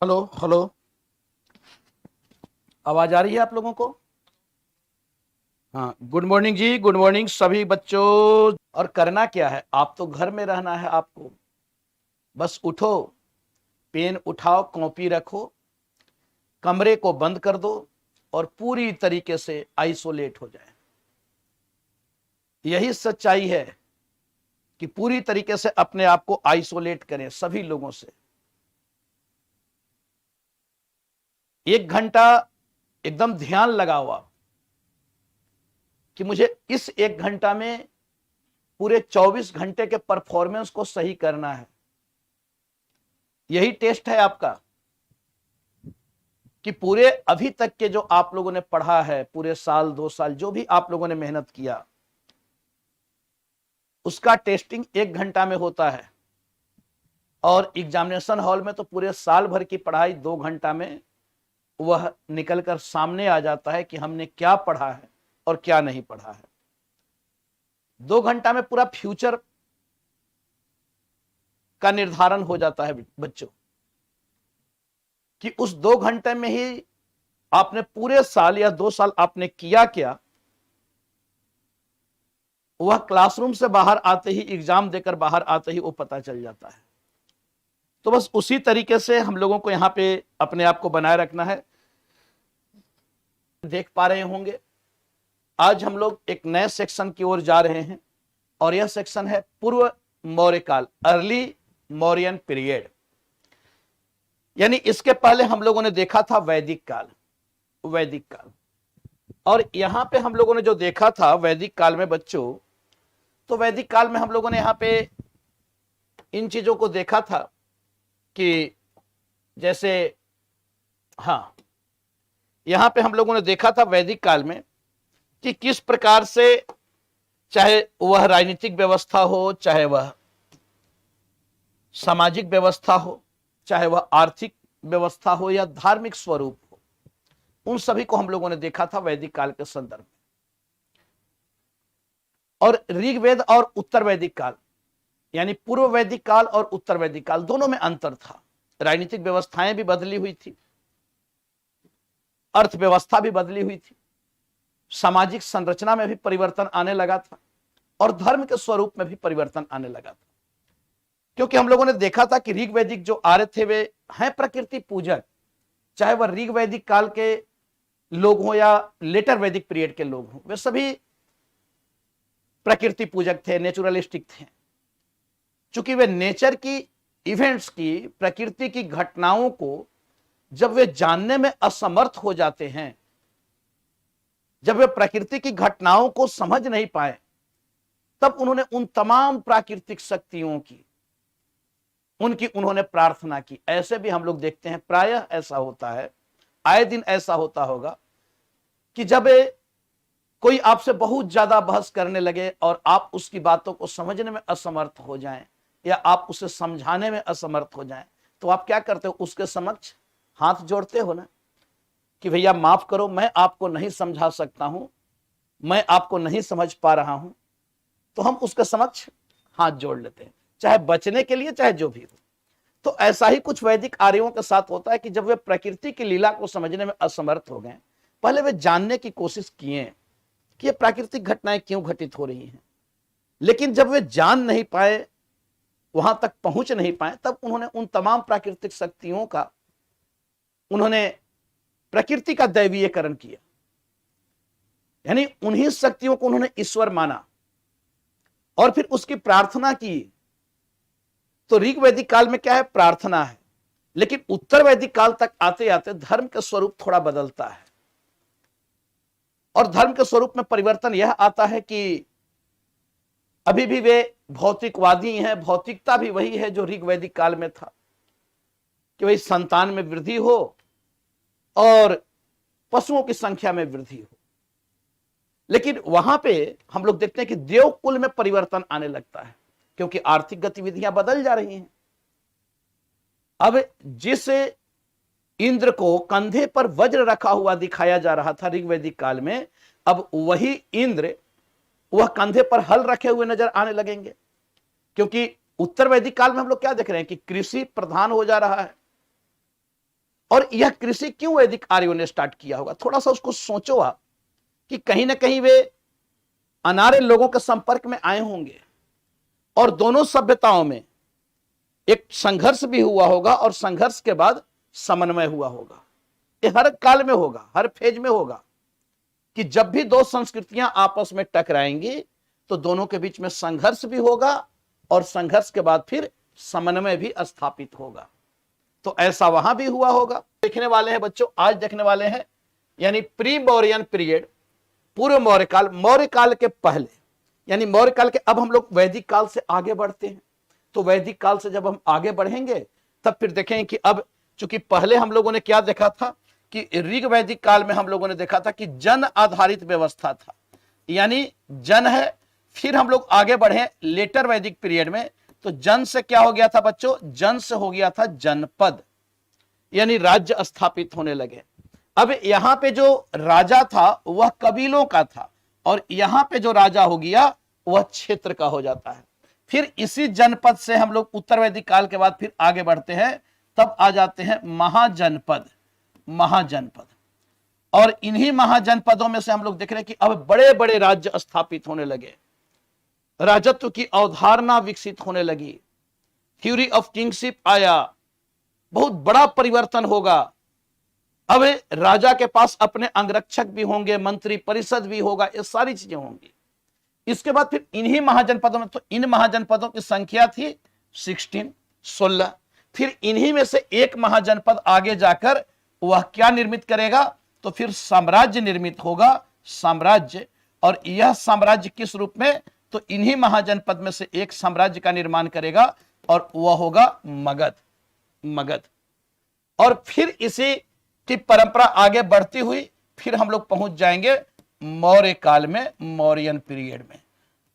Hello hello. आवाज आ रही है आप लोगों को? हाँ, गुड मॉर्निंग जी, गुड मॉर्निंग सभी बच्चों। और करना क्या है, आप तो घर में रहना है आपको। बस उठो, पेन उठाओ, कॉपी रखो, कमरे को बंद कर दो और पूरी तरीके से आइसोलेट हो जाए। यही सच्चाई है कि पूरी तरीके से अपने आप को आइसोलेट करें सभी लोगों से। 1 घंटा एकदम ध्यान लगाओ आप कि मुझे इस 1 घंटा में पूरे 24 घंटे के परफॉर्मेंस को सही करना है। यही टेस्ट है आपका कि पूरे अभी तक के जो आप लोगों ने पढ़ा है, पूरे साल 2 साल जो भी आप लोगों ने मेहनत किया, उसका टेस्टिंग 1 घंटा में होता है। और एग्जामिनेशन हॉल में तो पूरे साल भर की पढ़ाई 2 घंटा में वह निकलकर सामने आ जाता है कि हमने क्या पढ़ा है और क्या नहीं पढ़ा है। 2 घंटा में पूरा फ्यूचर का निर्धारण हो जाता है बच्चों, कि उस 2 घंटे में ही आपने पूरे साल या 2 साल आपने किया क्या, वह क्लासरूम से बाहर आते ही, एग्जाम देकर बाहर आते ही वो पता चल जाता है। तो बस उसी तरीके से हम लोगों को यहां पे अपने आप को बनाए रखना है। देख पा रहे होंगे आज हम लोग एक नए सेक्शन की ओर जा रहे हैं और यह सेक्शन है पूर्व मौर्य काल, अर्ली मौर्यन पीरियड। यानी इसके पहले हम लोगों ने देखा था वैदिक काल, वैदिक काल। और यहां पे हम लोगों ने जो देखा था वैदिक काल में बच्चों, तो वैदिक काल में हम लोगों ने यहां पे इन चीजों को देखा था कि जैसे, हाँ, यहां पे हम लोगों ने देखा था वैदिक काल में कि किस प्रकार से, चाहे वह राजनीतिक व्यवस्था हो, चाहे वह सामाजिक व्यवस्था हो, चाहे वह आर्थिक व्यवस्था हो या धार्मिक स्वरूप हो, उन सभी को हम लोगों ने देखा था वैदिक काल के संदर्भ में। और ऋग्वेद और उत्तर वैदिक काल, यानी पूर्व वैदिक काल और उत्तर वैदिक काल, दोनों में अंतर था। राजनीतिक व्यवस्थाएं भी बदली हुई थी, अर्थव्यवस्था भी बदली हुई थी, सामाजिक संरचना में भी परिवर्तन आने लगा था और धर्म के स्वरूप में भी परिवर्तन आने लगा था। क्योंकि हम लोगों ने देखा था कि ऋग वैदिक जो आर्य थे वे हैं प्रकृति पूजक, चाहे वह ऋग वैदिक काल के लोग हों या लेटर वैदिक पीरियड के लोग हों, वे सभी प्रकृति पूजक थे, नेचुरलिस्टिक थे। चूंकि वे नेचर की इवेंट्स की, प्रकृति की घटनाओं को जब वे जानने में असमर्थ हो जाते हैं, जब वे प्रकृति की घटनाओं को समझ नहीं पाए, तब उन्होंने उन तमाम प्राकृतिक शक्तियों की, उनकी उन्होंने प्रार्थना की। ऐसे भी हम लोग देखते हैं, प्रायः ऐसा होता है, आए दिन ऐसा होता होगा कि जब कोई आपसे बहुत ज्यादा बहस करने लगे और आप उसकी बातों को समझने में असमर्थ हो जाएं या आप उसे समझाने में असमर्थ हो जाएं, तो आप क्या करते हो, उसके समक्ष हाथ जोड़ते हो ना, कि भैया माफ करो, मैं आपको नहीं समझा सकता हूं, मैं आपको नहीं समझ पा रहा हूं। तो हम उसके समक्ष हाथ जोड़ लेते हैं, चाहे बचने के लिए, चाहे जो भी हो। तो ऐसा ही कुछ वैदिक आर्यों के साथ होता है कि जब वे प्रकृति की लीला को समझने में असमर्थ हो गए, पहले वे जानने की कोशिश किए कि ये प्राकृतिक घटनाएं क्यों घटित हो रही हैं, लेकिन जब वे जान नहीं पाए, वहां तक पहुंच नहीं पाए, तब उन्होंने उन तमाम प्राकृतिक शक्तियों का, उन्होंने प्रकृति का दैवीयकरण किया, यानी उन्हीं शक्तियों को उन्होंने ईश्वर माना और फिर उसकी प्रार्थना की। तो ऋग वैदिक काल में क्या है, प्रार्थना है। लेकिन उत्तर वैदिक काल तक आते आते धर्म का स्वरूप थोड़ा बदलता है और धर्म के स्वरूप में परिवर्तन यह आता है कि अभी भी वे भौतिकवादी हैं, भौतिकता भी वही है जो ऋग वैदिक काल में था, कि वही संतान में वृद्धि हो और पशुओं की संख्या में वृद्धि हो। लेकिन वहां पे हम लोग देखते हैं कि देवकुल में परिवर्तन आने लगता है, क्योंकि आर्थिक गतिविधियां बदल जा रही हैं। अब जिस इंद्र को कंधे पर वज्र रखा हुआ दिखाया जा रहा था ऋग्वैदिक काल में, अब वही इंद्र वह कंधे पर हल रखे हुए नजर आने लगेंगे। क्योंकि उत्तर वैदिक काल में हम लोग क्या देख रहे हैं कि कृषि प्रधान हो जा रहा है, और यह कृषि क्यों वैदिक आर्यों ने स्टार्ट किया होगा? थोड़ा सा उसको सोचो आप कि कहीं ना कहीं वे अनार्य लोगों के संपर्क में आए होंगे और दोनों सभ्यताओं में एक संघर्ष भी हुआ होगा और संघर्ष के बाद समन्वय हुआ होगा। ये हर काल में होगा, हर फेज में होगा कि जब भी दो संस्कृतियां आपस में टकराएंगी तो दोनों के बीच में संघर्ष भी होगा और संघर्ष के बाद फिर समन्वय भी स्थापित होगा। तो ऐसा वहां भी हुआ होगा। देखने वाले हैं बच्चों, आज देखने वाले हैं यानी प्री मौर्यन पीरियड, पूर्व मौर्य काल के पहले, यानी मौर्य काल के, अब हम लोग वैदिक काल से आगे बढ़ते हैं। तो वैदिक काल से जब हम आगे बढ़ेंगे तब फिर देखेंगे कि अब चूंकि पहले हम लोगों ने क्या देखा था कि ऋग वैदिक काल में हम लोगों ने देखा था कि जन आधारित व्यवस्था था, यानी जन है। फिर हम लोग आगे बढ़े लेटर वैदिक पीरियड में, तो जन से क्या हो गया था बच्चों? जन से हो गया था जनपद, यानी राज्य स्थापित होने लगे। अब यहां पे जो राजा था वह कबीलों का था और यहां पे जो राजा हो गया वह क्षेत्र का हो जाता है। फिर इसी जनपद से हम लोग उत्तर वैदिक काल के बाद फिर आगे बढ़ते हैं, तब आ जाते हैं महाजनपद। महाजनपद, और इन्हीं महाजनपदों में से हम लोग देख रहे हैं कि अब बड़े बड़े राज्य स्थापित होने लगे, राजत्व की अवधारणा विकसित होने लगी, थ्योरी ऑफ किंगशिप आया, बहुत बड़ा परिवर्तन होगा। अब राजा के पास अपने अंगरक्षक भी होंगे, मंत्री परिषद भी होगा, ये सारी चीजें होंगी। इसके बाद फिर इन्हीं महाजनपदों में, तो इन महाजनपदों की संख्या थी 16। फिर इन्हीं में से एक महाजनपद आगे जाकर वह क्या निर्मित करेगा? तो फिर साम्राज्य निर्मित होगा, साम्राज्य। और यह साम्राज्य किस रूप में? तो इन्हीं महाजनपद में से एक साम्राज्य का निर्माण करेगा और वह होगा मगध। मगध। और फिर इसी की परंपरा आगे बढ़ती हुई फिर हम लोग पहुंच जाएंगे मौर्य काल में, मौर्यन पीरियड में।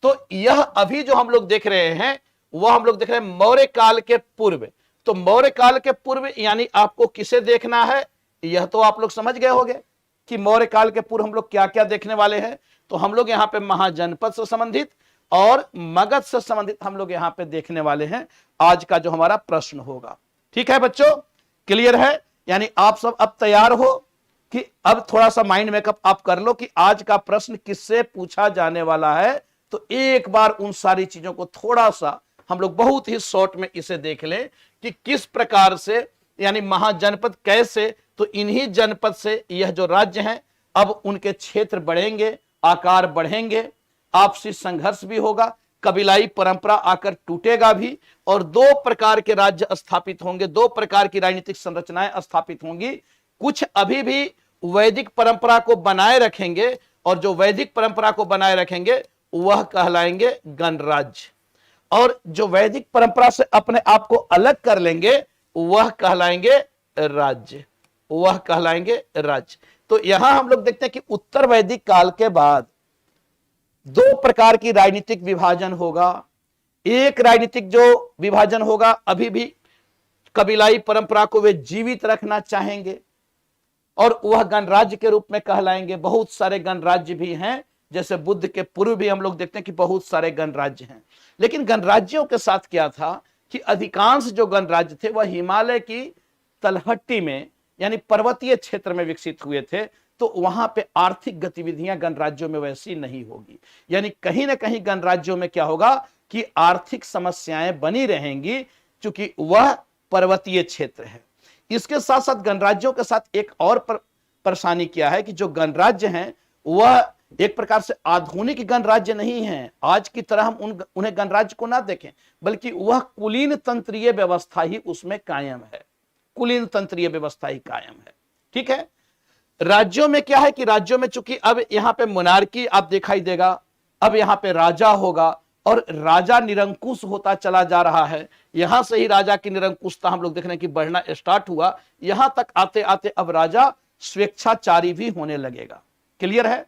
तो यह अभी जो हम लोग देख रहे हैं वह हम लोग देख रहे हैं मौर्य काल के पूर्व। तो मौर्य काल के पूर्व यानी आपको किसे देखना है, यह तो आप लोग समझ गए होंगे कि मौर्य काल के पूर्व हम लोग क्या क्या देखने वाले हैं। तो हम लोग यहाँ पे महाजनपद से संबंधित और मगध से संबंधित हम लोग यहाँ पे देखने वाले हैं आज का जो हमारा प्रश्न होगा। ठीक है बच्चों, क्लियर है? यानी आप सब अब तैयार हो कि अब थोड़ा सा माइंड मेकअप आप कर लो कि आज का प्रश्न किससे पूछा जाने वाला है। तो एक बार उन सारी चीजों को थोड़ा सा हम लोग बहुत ही शॉर्ट में इसे देख लें कि किस प्रकार से, यानी महाजनपद कैसे, तो इन्हीं जनपद से यह जो राज्य हैं अब उनके क्षेत्र बढ़ेंगे, आकार बढ़ेंगे, आपसी संघर्ष भी होगा, कबीलाई परंपरा आकर टूटेगा भी, और दो प्रकार के राज्य स्थापित होंगे, दो प्रकार की राजनीतिक संरचनाएं स्थापित होंगी। कुछ अभी भी वैदिक परंपरा को बनाए रखेंगे और जो वैदिक परंपरा को बनाए रखेंगे वह कहलाएंगे गणराज्य, और जो वैदिक परंपरा से अपने आप को अलग कर लेंगे वह कहलाएंगे राज्य, वह कहलाएंगे राज्य। तो यहां हम लोग देखते हैं कि उत्तर वैदिक काल के बाद दो प्रकार की राजनीतिक विभाजन होगा। एक राजनीतिक जो विभाजन होगा, अभी भी कबीलाई परंपरा को वे जीवित रखना चाहेंगे और वह गणराज्य के रूप में कहलाएंगे। बहुत सारे गणराज्य भी हैं, जैसे बुद्ध के पूर्व भी हम लोग देखते हैं कि बहुत सारे गणराज्य हैं। लेकिन गणराज्यों के साथ क्या था कि अधिकांश जो गणराज्य थे वह हिमालय की तलहटी में, यानी पर्वतीय क्षेत्र में विकसित हुए थे। तो वहां पे आर्थिक गतिविधियां गणराज्यों में वैसी नहीं होगी, यानी कहीं ना कहीं गणराज्यों में क्या होगा कि आर्थिक समस्याएं बनी रहेंगी, क्योंकि वह पर्वतीय क्षेत्र है। इसके साथ साथ गणराज्यों के साथ एक और परेशानी क्या है कि जो गणराज्य हैं वह एक प्रकार से आधुनिक गणराज्य नहीं है। आज की तरह हम उन्हें गणराज्य को ना देखें, बल्कि वह कुलीन तंत्रीय व्यवस्था ही उसमें कायम है, कुलीन तंत्रीय व्यवस्था ही कायम है। ठीक है। राज्यों में क्या है कि राज्यों में चूंकि अब यहां पे मोनार्की आप दिखाई देगा, अब यहां पे राजा होगा और राजा निरंकुश होता चला जा रहा है। यहां से ही राजा की निरंकुशता हम लोग देखने की बढ़ना स्टार्ट हुआ। यहां तक आते आते अब राजा स्वेच्छाचारी भी होने लगेगा। क्लियर है?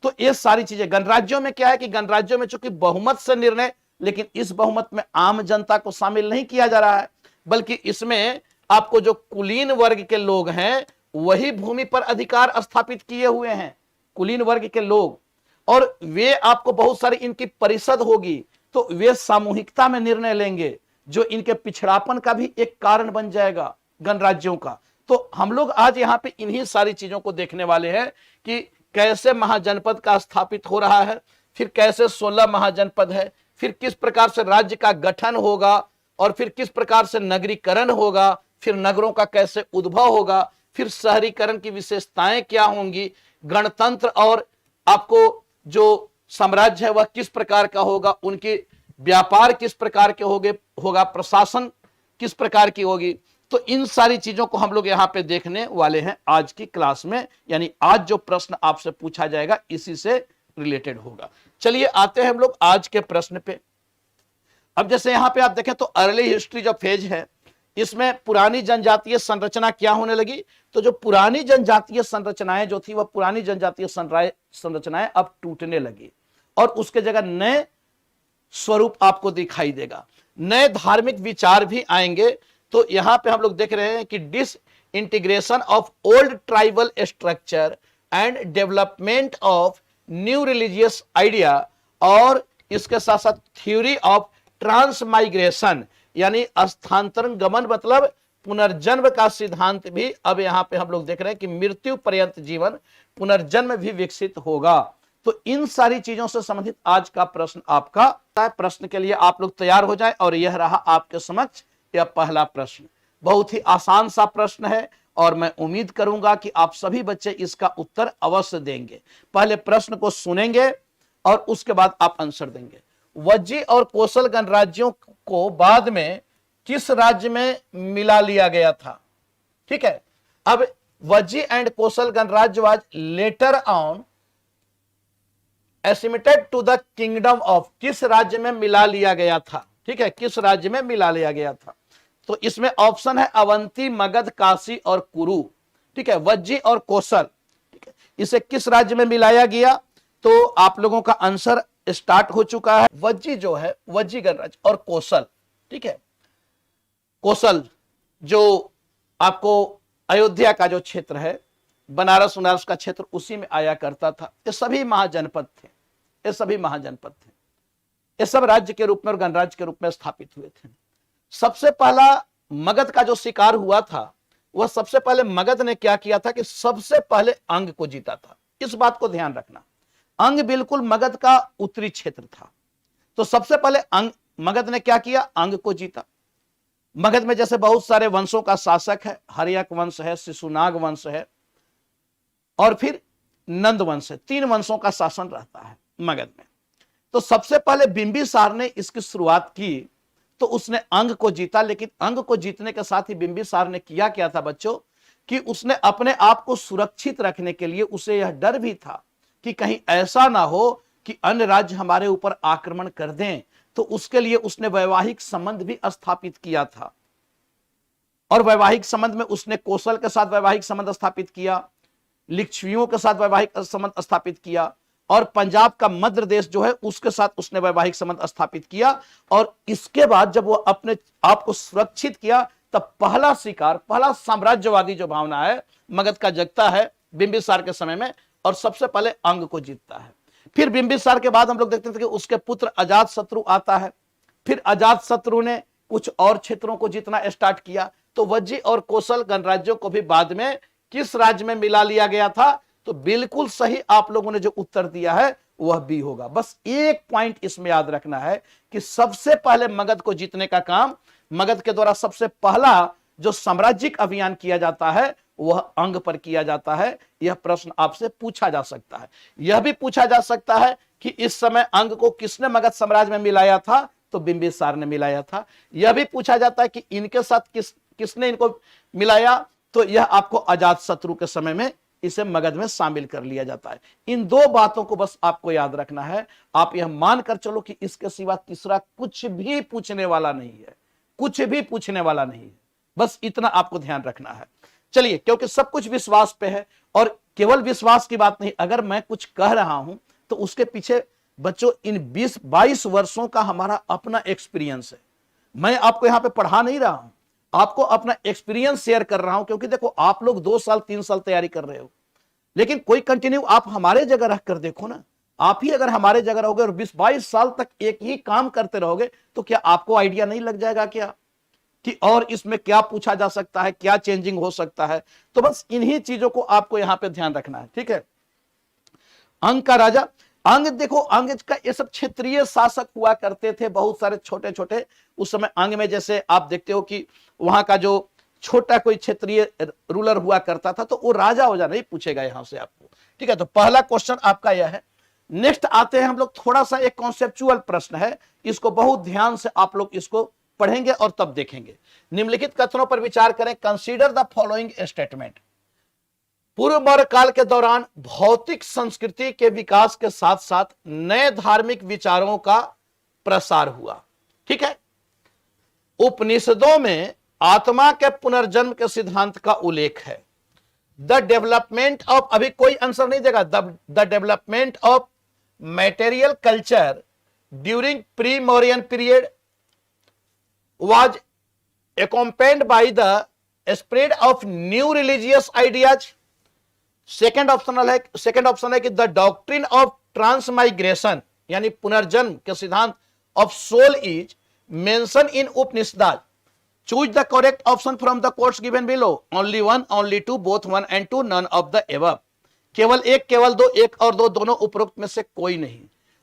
तो ये सारी चीजें गणराज्यों में क्या है कि गणराज्यों में चूंकि बहुमत से निर्णय, लेकिन इस बहुमत में आम जनता को शामिल नहीं किया जा रहा है, बल्कि इसमें आपको जो कुलीन वर्ग के लोग हैं वही भूमि पर अधिकार स्थापित किए हुए हैं, कुलीन वर्ग के लोग, और वे आपको बहुत सारी इनकी परिषद होगी, तो वे सामूहिकता में निर्णय लेंगे, जो इनके पिछड़ापन का भी एक कारण बन जाएगा गणराज्यों का। तो हम लोग आज यहां पे इन्हीं सारी चीजों को देखने वाले हैं कि कैसे महाजनपद का स्थापित हो रहा है, फिर कैसे 16 महाजनपद है, फिर किस प्रकार से राज्य का गठन होगा, और फिर किस प्रकार से नगरीकरण होगा, फिर नगरों का कैसे उद्भव होगा, फिर शहरीकरण की विशेषताएं क्या होंगी, गणतंत्र और आपको जो साम्राज्य है वह किस प्रकार का होगा, उनके व्यापार किस प्रकार के होगा, प्रशासन किस प्रकार की होगी। तो इन सारी चीजों को हम लोग यहां पे देखने वाले हैं आज की क्लास में, यानी आज जो प्रश्न आपसे पूछा जाएगा इसी से रिलेटेड होगा। चलिए आते हैं हम लोग आज के प्रश्न पे। अब जैसे यहां पे आप देखें तो अर्ली हिस्ट्री जो फेज है इसमें पुरानी जनजातीय संरचना क्या होने लगी, तो जो पुरानी जनजातीय संरचनाएं जो थी वह पुरानी जनजातीय संरचनाएं अब टूटने लगी और उसके जगह नए स्वरूप आपको दिखाई देगा, नए धार्मिक विचार भी आएंगे। तो यहां पे हम लोग देख रहे हैं कि disintegration of old tribal structure and development of new religious idea, और इसके साथ साथ थ्योरी ऑफ ट्रांसमाइग्रेशन यानी स्थानांतरण गमन मतलब पुनर्जन्म का सिद्धांत भी अब यहां पे हम लोग देख रहे हैं कि मृत्यु पर्यंत जीवन पुनर्जन्म भी विकसित होगा। तो इन सारी चीजों से संबंधित आज का प्रश्न आपका प्रश्न के लिए आप लोग तैयार हो जाएं, और यह रहा आपके समक्ष यह पहला प्रश्न। बहुत ही आसान सा प्रश्न है और मैं उम्मीद करूंगा कि आप सभी बच्चे इसका उत्तर अवश्य देंगे। पहले प्रश्न को सुनेंगे और उसके बाद आप आंसर देंगे। वज्जी और कोसल गणराज्यों को बाद में किस राज्य में मिला लिया गया था? ठीक है, अब वज्जी एंड कोसल गणराज्य was later on assimilated to the kingdom of, किस राज्य में मिला लिया गया था? ठीक है, किस राज्य में मिला लिया गया था? तो इसमें ऑप्शन है अवंती, मगध, काशी और कुरु। ठीक है, वज्जी और कोसल, ठीक है, इसे किस राज्य में मिलाया गया? तो आप लोगों का आंसर स्टार्ट हो चुका है। वज्जी जो है वज्जी गणराज्य और कोसल, ठीक है, कोसल जो आपको अयोध्या का जो क्षेत्र है, बनारस उनारस का क्षेत्र, उसी में आया करता था। ये सभी महाजनपद थे, ये सभी महाजनपद थे, ये सब राज्य के रूप में और गणराज्य के रूप में स्थापित हुए थे। सबसे पहला मगध का जो शिकार हुआ था, वह सबसे पहले मगध ने क्या किया था कि सबसे पहले अंग को जीता था। इस बात को ध्यान रखना, अंग बिल्कुल मगध का उत्तरी क्षेत्र था। तो सबसे पहले अंग मगध ने क्या किया? अंग को जीता। मगध में जैसे बहुत सारे वंशों का शासक है, हर्यक वंश है, शिशुनाग वंश है और फिर नंद वंश है, 3 वंशों का शासन रहता है मगध में। तो सबसे पहले बिंबिसार ने इसकी शुरुआत की, तो उसने अंग को जीता। लेकिन अंग को जीतने के साथ ही बिंबिसार ने किया क्या था बच्चों, कि उसने अपने आप को सुरक्षित रखने के लिए उसे यह डर भी था कि कहीं ऐसा ना हो कि अन्य राज्य हमारे ऊपर आक्रमण कर दें, तो उसके लिए उसने वैवाहिक संबंध भी स्थापित किया था। और वैवाहिक संबंध में उसने कौशल के साथ वैवाहिक संबंध स्थापित किया, लिच्छवियों के साथ वैवाहिक संबंध स्थापित किया, और पंजाब का मध्य देश जो है उसके साथ उसने वैवाहिक संबंध स्थापित किया। और इसके बाद जब वो अपने आप को सुरक्षित किया, तब पहला शिकार, पहला साम्राज्यवादी जो भावना है मगध का जगता है बिंबिसार के समय में, और सबसे पहले अंग को जीतता है। फिर बिंबिसार के बाद हम लोग देखते थे कि उसके पुत्र अजातशत्रु आता है। फिर अजातशत्रु ने कुछ और क्षेत्रों को जीतना स्टार्ट किया। तो वज्जी और कोसल गणराज्यों को भी बाद में किस राज्य में मिला लिया गया था? तो बिल्कुल सही आप लोगों ने जो उत्तर दिया है वह भी होगा। बस एक पॉइंट इसमें याद रखना है कि सबसे पहले मगध को जीतने का काम, मगध के द्वारा सबसे पहला जो साम्राज्यिक अभियान किया जाता है वह अंग पर किया जाता है। यह प्रश्न आपसे पूछा जा सकता है। यह भी पूछा जा सकता है कि इस समय अंग को किसने मगध साम्राज्य में मिलाया था? तो बिंबिसार ने मिलाया था। यह भी पूछा जाता है कि इनके साथ किसने इनको मिलाया? तो यह आपको अजातशत्रु के समय में इसे मगध में शामिल कर लिया जाता है। इन 2 बातों को बस आपको याद रखना है। आप यह मानकर चलो कि इसके सिवा तीसरा कुछ भी पूछने वाला नहीं है, कुछ भी पूछने वाला नहीं है। बस इतना आपको ध्यान रखना है। चलिए, क्योंकि सब कुछ विश्वास पे है, और केवल विश्वास की बात नहीं, अगर मैं कुछ कह रहा हूं तो उसके पीछे बच्चों इन 20-22 वर्षों का हमारा अपना एक्सपीरियंस है। मैं आपको यहां पे पढ़ा नहीं रहा हूं, आपको अपना एक्सपीरियंस शेयर कर रहा हूं। क्योंकि देखो, आप लोग 2 साल 3 साल तैयारी कर रहे हो, लेकिन कोई कंटिन्यू आप हमारे जगह रख कर देखो ना। आप ही अगर हमारे जगह रहोगे और 20-22 साल तक एक ही काम करते रहोगे, तो क्या आपको आइडिया नहीं लग जाएगा? क्या कि और इसमें क्या पूछा जा सकता है, क्या चेंजिंग हो सकता है। तो बस इन्हीं चीजों को आपको यहां पे ध्यान रखना है, ठीक है। अंग का राजा, अंग देखो, अंग का ये सब क्षेत्रीय शासक हुआ करते थे, बहुत सारे छोटे छोटे। उस समय अंग में जैसे आप देखते हो कि वहां का जो छोटा कोई क्षेत्रीय रूलर हुआ करता था, तो वो राजा हो जा नहीं पूछेगा यहां से आपको, ठीक है। तो पहला क्वेश्चन आपका यह है। नेक्स्ट आते हैं हम लोग, थोड़ा सा एक कॉन्सेप्चुअल प्रश्न है, इसको बहुत ध्यान से आप लोग इसको पढ़ेंगे और तब देखेंगे। निम्नलिखित कथनों पर विचार करें। Consider the following statement. पूर्व मौर्य काल के दौरान भौतिक संस्कृति के विकास के साथ साथ नए धार्मिक विचारों का प्रसार हुआ, ठीक है। उपनिषदों में आत्मा के पुनर्जन्म के सिद्धांत का उल्लेख है। द डेवलपमेंट ऑफ, अभी कोई आंसर नहीं देगा, the development of material culture during pre-Mauryan period was accompanied by the spread of new religious ideas. Second option है कि द डॉक्ट्रिन ऑफ ट्रांसमाइग्रेशन यानी पुनर्जन्म के सिद्धांत of soul is mention in Upanishad. Choose the correct option from the quotes given below. Only one, only two, both one and two, none of the above. केवल एक, केवल दो, एक और दो, दोनों उपरोक्त में से कोई नहीं।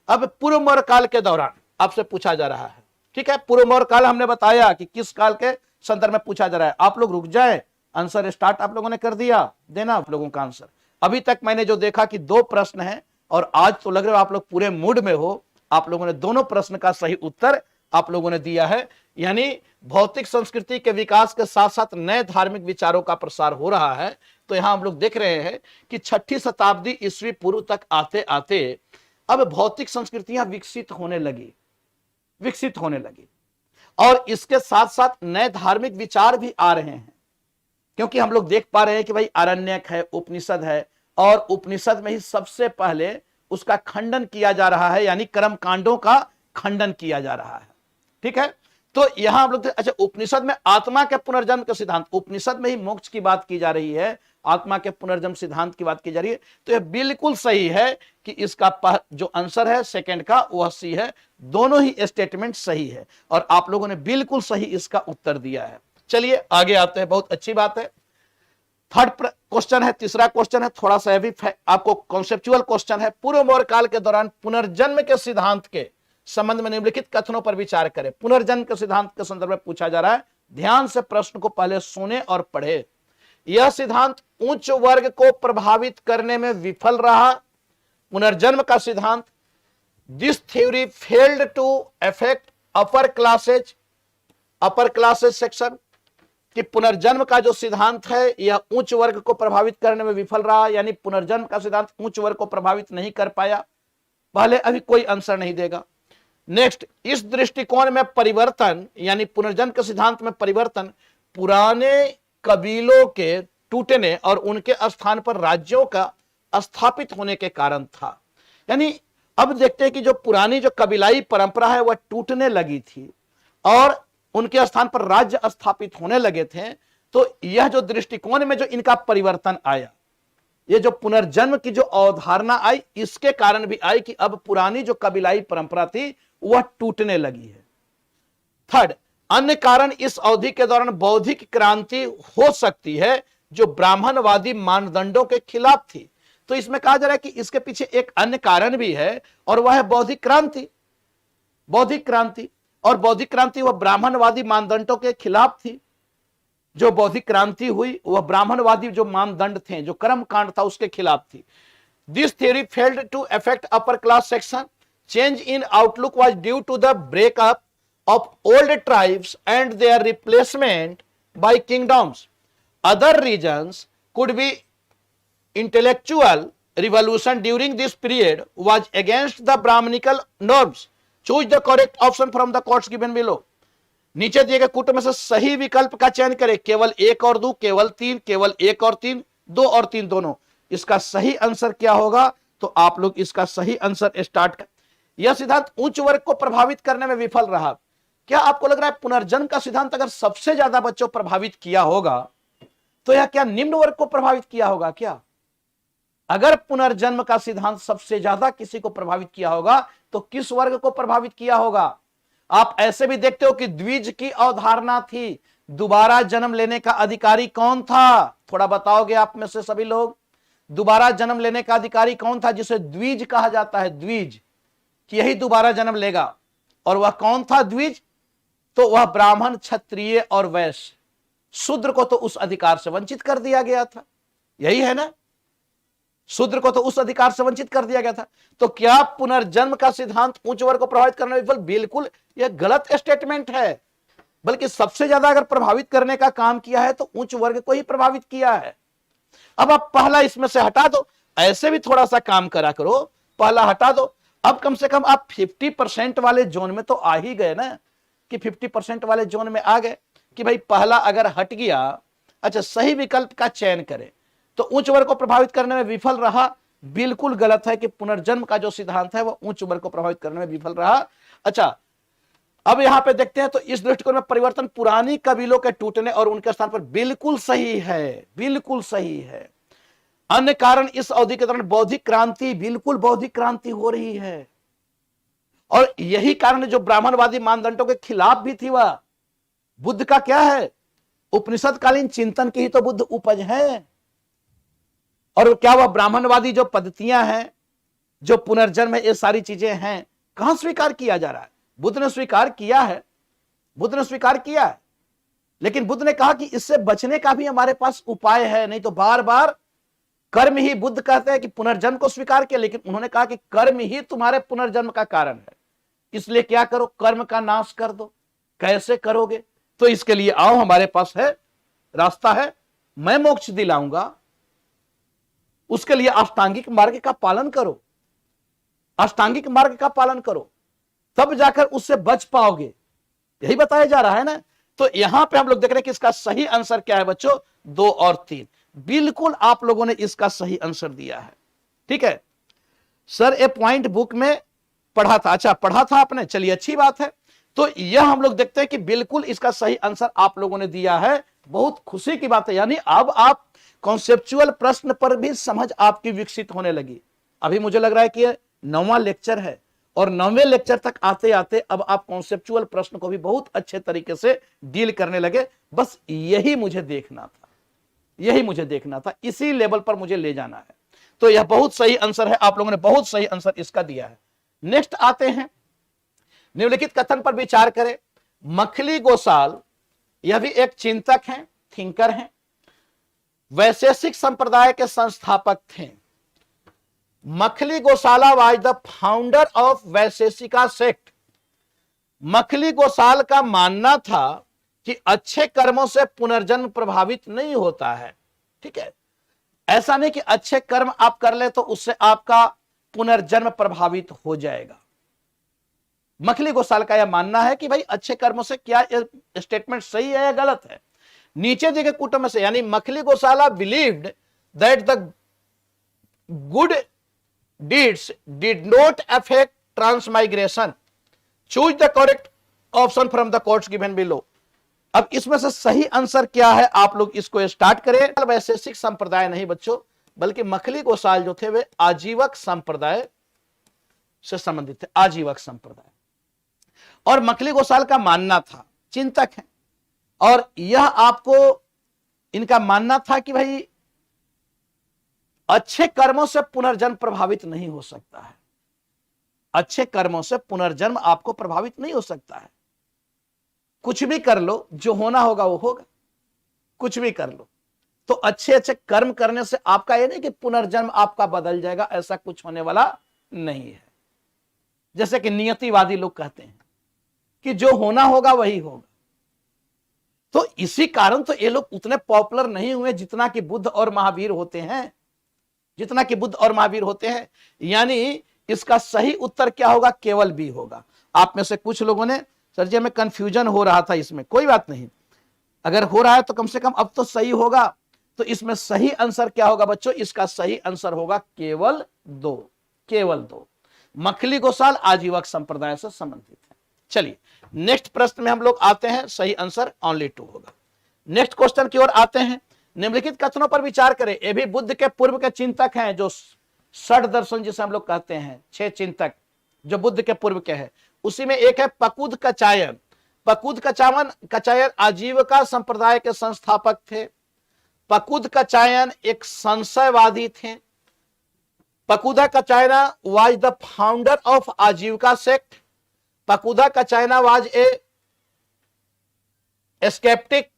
अब पूर्व मौर्य काल के दौरान आपसे पूछा जा रहा है, ठीक है। पूर्व मौर्य काल हमने बताया कि किस काल के संदर्भ में पूछा जा रहा है। आप लोग रुक जाए, आंसर स्टार्ट आप लोगों ने कर दिया, देना आप लोगों का आंसर। अभी तक मैंने जो देखा कि 2 प्रश्न हैं और आज तो लग रहा है आप लोग पूरे मूड में हो, आप लोगों ने दोनों प्रश्न का सही उत्तर आप लोगों ने दिया है। यानी भौतिक संस्कृति के विकास के साथ साथ नए धार्मिक विचारों का प्रसार हो रहा है। तो यहां हम लोग देख रहे हैं कि 6ठी शताब्दी ईस्वी पूर्व तक आते आते अब भौतिक संस्कृतियां विकसित होने लगी और इसके साथ साथ नए धार्मिक विचार भी आ रहे हैं। क्योंकि हम लोग देख पा रहे हैं कि भाई आरण्यक है, उपनिषद है, और उपनिषद में ही सबसे पहले उसका खंडन किया जा रहा है, यानी कर्म कांडों का खंडन किया जा रहा है, ठीक है। तो यहां हम लोग, अच्छा, उपनिषद में आत्मा के पुनर्जन्म का सिद्धांत, उपनिषद में ही मोक्ष की बात की जा रही है, आत्मा के पुनर्जन्म सिद्धांत की बात की जा रही है। तो यह बिल्कुल सही है कि इसका जो आंसर है सेकंड का वह सी है। दोनों ही स्टेटमेंट सही है और आप लोगों ने बिल्कुल सही इसका उत्तर दिया है। चलिए आगे आते हैं, बहुत अच्छी बात है। थर्ड क्वेश्चन है, तीसरा क्वेश्चन है, थोड़ा सा भी आपको कॉन्सेप्चुअल क्वेश्चन है। पूर्व मौर्य काल के दौरान पुनर्जन्म के सिद्धांत के संबंध में निम्नलिखित कथनों पर विचार करें। पुनर्जन्म के सिद्धांत के संदर्भ में पूछा जा रहा है। ध्यान से प्रश्न को पहले सुने और पढ़े। यह सिद्धांत उच्च वर्ग को प्रभावित करने में विफल रहा। पुनर्जन्म का सिद्धांत, this theory failed to affect upper classes section, कि पुनर्जन्म का जो सिद्धांत है यह उच्च वर्ग को प्रभावित करने में विफल रहा, यानी पुनर्जन्म का सिद्धांत उच्च वर्ग को प्रभावित नहीं कर पाया। पहले अभी कोई आंसर नहीं देगा। नेक्स्ट, इस दृष्टिकोण में परिवर्तन, यानी पुनर्जन्म के सिद्धांत में परिवर्तन पुराने कबीलों के टूटने और उनके स्थान पर राज्यों का स्थापित होने के कारण था। यानी अब देखते हैं कि जो पुरानी जो कबीलाई परंपरा है वह टूटने लगी थी और उनके स्थान पर राज्य स्थापित होने लगे थे। तो यह जो दृष्टिकोण में जो इनका परिवर्तन आया, ये जो पुनर्जन्म की जो अवधारणा आई, इसके कारण भी आई कि अब पुरानी जो कबीलाई परंपरा थी वह टूटने लगी है। थर्ड, अन्य कारण इस अवधि के दौरान बौद्धिक क्रांति हो सकती है जो ब्राह्मणवादी मानदंडों के खिलाफ थी। तो इसमें कहा जा रहा है कि इसके पीछे एक अन्य कारण भी है और वह है बौद्धिक क्रांति। और बौद्धिक क्रांति वह ब्राह्मणवादी मानदंडों के खिलाफ थी। जो बौद्धिक क्रांति हुई वह ब्राह्मणवादी जो मानदंड थे, जो कर्म कांड था, उसके खिलाफ थी। This theory failed to affect upper class section. Change in outlook was due to the breakup of old tribes and their replacement by kingdoms. Other reasons could be intellectual revolution during this period was against the Brahmanical norms. Choose the correct option from the quotes given below. नीचे दिए गए कूट में से सही विकल्प का चयन करें। केवल 1 और 2, केवल 3, केवल 1 और 3, 2 और 3 दोनों। इसका सही आंसर क्या होगा? तो आप लोग इसका सही आंसर स्टार्ट कर। यह सिद्धांत उच्च वर्ग को प्रभावित करने में विफल रहा। क्या आपको लग रहा है पुनर्जन्म का सिद्धांत अगर सबसे ज्यादा बच्चों प्रभावित किया होगा तो यह क्या निम्न वर्ग को प्रभावित किया होगा? क्या अगर पुनर्जन्म का सिद्धांत सबसे ज्यादा किसी को प्रभावित किया होगा तो किस वर्ग को प्रभावित किया होगा? आप ऐसे भी देखते हो कि द्विज की अवधारणा थी, दोबारा जन्म लेने का अधिकारी कौन था? थोड़ा बताओगे आप में से सभी लोग, दोबारा जन्म लेने का अधिकारी कौन था जिसे द्विज कहा जाता है? द्विज, कि यही दोबारा जन्म लेगा। और वह कौन था द्विज? तो वह ब्राह्मण, क्षत्रिय और वैश्य। शूद्र को तो उस अधिकार से वंचित कर दिया गया था, यही है ना, शूद्र को तो उस अधिकार से वंचित कर दिया गया था। तो क्या पुनर्जन्म का सिद्धांत उच्च वर्ग को प्रभावित करने में? बिल्कुल यह गलत स्टेटमेंट है, बल्कि सबसे ज्यादा अगर प्रभावित करने का काम किया है तो उच्च वर्ग को ही प्रभावित किया है। अब आप पहला इसमें से हटा दो, ऐसे भी थोड़ा सा काम करा करो, पहला हटा दो। अब कम से कम आप 50% वाले जोन में तो आ ही गए ना, कि 50% वाले जोन में आ गए कि भाई पहला अगर हट गया, अच्छा सही विकल्प का चयन करें तो उच्च वर्ग को प्रभावित करने में विफल रहा। बिल्कुल गलत है कि पुनर्जन्म का जो सिद्धांत है वह उच्च वर्ग को प्रभावित करने में विफल रहा। अच्छा, अब यहां पे देखते हैं तो इस दृष्टिकोण में परिवर्तन पुरानी कबीलों के टूटने और उनके स्थान पर बिल्कुल सही है, बिल्कुल सही है। अन्य कारण इस अवधि के दौरान बौद्धिक क्रांति, बिल्कुल बौद्धिक क्रांति हो रही है, और यही कारण जो ब्राह्मणवादी मानदंडों के खिलाफ भी थी वह बुद्ध का क्या है? उपनिषद कालीन चिंतन की ही तो बुद्ध उपज है। और क्या वह ब्राह्मणवादी जो पद्धतियां हैं, जो पुनर्जन्म है, ये सारी चीजें हैं, कहां स्वीकार किया जा रहा है? बुद्ध ने स्वीकार किया है, बुद्ध ने स्वीकार किया है, लेकिन बुद्ध ने कहा कि इससे बचने का भी हमारे पास उपाय है। नहीं तो बार बार कर्म ही, बुद्ध कहते हैं कि पुनर्जन्म को स्वीकार किया, लेकिन उन्होंने कहा कि कर्म ही तुम्हारे पुनर्जन्म का कारण है, इसलिए क्या करो, कर्म का नाश कर दो। कैसे करोगे? तो इसके लिए आओ, हमारे पास है रास्ता है, मैं मोक्ष दिलाऊंगा। उसके लिए अष्टांगिक मार्ग का पालन करो, अष्टांगिक मार्ग का पालन करो, तब जाकर उससे बच पाओगे, यही बताया जा रहा है ना। तो यहां पे हम लोग देख रहे हैं कि इसका सही आंसर क्या है बच्चों? 2 और 3। बिल्कुल आप लोगों ने इसका सही आंसर दिया है। ठीक है सर, ए पॉइंट बुक में पढ़ा था, अच्छा पढ़ा था आपने, चलिए अच्छी बात है। तो यह हम लोग देखते हैं कि बिल्कुल इसका सही आंसर आप लोगों ने दिया है, बहुत खुशी की बात है। यानी अब आप कॉन्सेप्चुअल प्रश्न पर भी समझ आपकी विकसित होने लगी। अभी मुझे लग रहा है कि यह 9वां लेक्चर है, और 9वें लेक्चर तक आते आते अब आप कॉन्सेप्चुअल प्रश्न को भी बहुत अच्छे तरीके से डील करने लगे। बस यही मुझे देखना था, यही मुझे देखना था, इसी लेवल पर मुझे ले जाना है। तो यह बहुत सही आंसर है, आप लोगों ने बहुत सही आंसर इसका दिया है। नेक्स्ट आते हैं, निम्नलिखित कथन पर विचार करें। मखली गोसाल, यह भी एक चिंतक हैं, थिंकर हैं, वैशेषिक संप्रदाय के संस्थापक थे। Makkhali Gosala was the founder of Vaisheshika sect. Makkhali Gosala का मानना था कि अच्छे कर्मों से पुनर्जन्म प्रभावित नहीं होता है। ठीक है, ऐसा नहीं कि अच्छे कर्म आप कर ले तो उससे आपका पुनर्जन्म प्रभावित हो जाएगा। मखली गोसाल का यह मानना है कि भाई अच्छे कर्मों से, क्या स्टेटमेंट सही है या गलत है? नीचे दिए गए कूटों में से, यानी Makkhali Gosala believed that the good deeds did not affect transmigration. Choose the correct option from the quotes given below. अब इसमें से सही आंसर क्या है, आप लोग इसको स्टार्ट करें। वैशेषिक संप्रदाय नहीं बच्चों, बल्कि मखली गोसाल जो थे वे आजीवक संप्रदाय से संबंधित थे, आजीवक संप्रदाय। और मखली गोसाल का मानना था, चिंतक है, और यह आपको इनका मानना था कि भाई अच्छे कर्मों से पुनर्जन्म प्रभावित नहीं हो सकता है, अच्छे कर्मों से पुनर्जन्म आपको प्रभावित नहीं हो सकता है। कुछ भी कर लो, जो होना होगा वो होगा, कुछ भी कर लो। तो अच्छे अच्छे कर्म करने से आपका ये नहीं कि पुनर्जन्म आपका बदल जाएगा, ऐसा कुछ होने वाला नहीं है। जैसे कि नियतिवादी लोग कहते हैं कि जो होना होगा वही होगा। तो इसी कारण तो ये लोग उतने पॉपुलर नहीं हुए जितना कि बुद्ध और महावीर होते हैं, जितना कि बुद्ध और महावीर होते हैं। यानी इसका सही उत्तर क्या होगा? केवल बी होगा। आप में से कुछ लोगों ने, सर जी हमें कंफ्यूजन हो रहा था इसमें, कोई बात नहीं, अगर हो रहा है तो कम से कम अब तो सही होगा। तो इसमें सही आंसर क्या होगा बच्चों? इसका सही आंसर होगा केवल 2, केवल 2। मखली गोसाल आजीवक संप्रदाय से संबंधित है। चलिए नेक्स्ट प्रश्न में हम लोग आते हैं, सही आंसर ओनली 2 होगा। नेक्स्ट क्वेश्चन की ओर आते हैं। निम्नलिखित कथनों पर विचार करें। ये भी बुद्ध के पूर्व के चिंतक हैं, जो षड दर्शन जिसे हम लोग कहते हैं, 6 चिंतक जो बुद्ध के पूर्व के हैं। उसी में एक है पकुद कचायन। पकुद कचायन आजीविका संप्रदाय के संस्थापक थे। पकुद कचायन एक संशयवादी थे। Pakudha Kachchayana was the founder of Ajivika sect. Pakudha Kachchayana was a skeptic,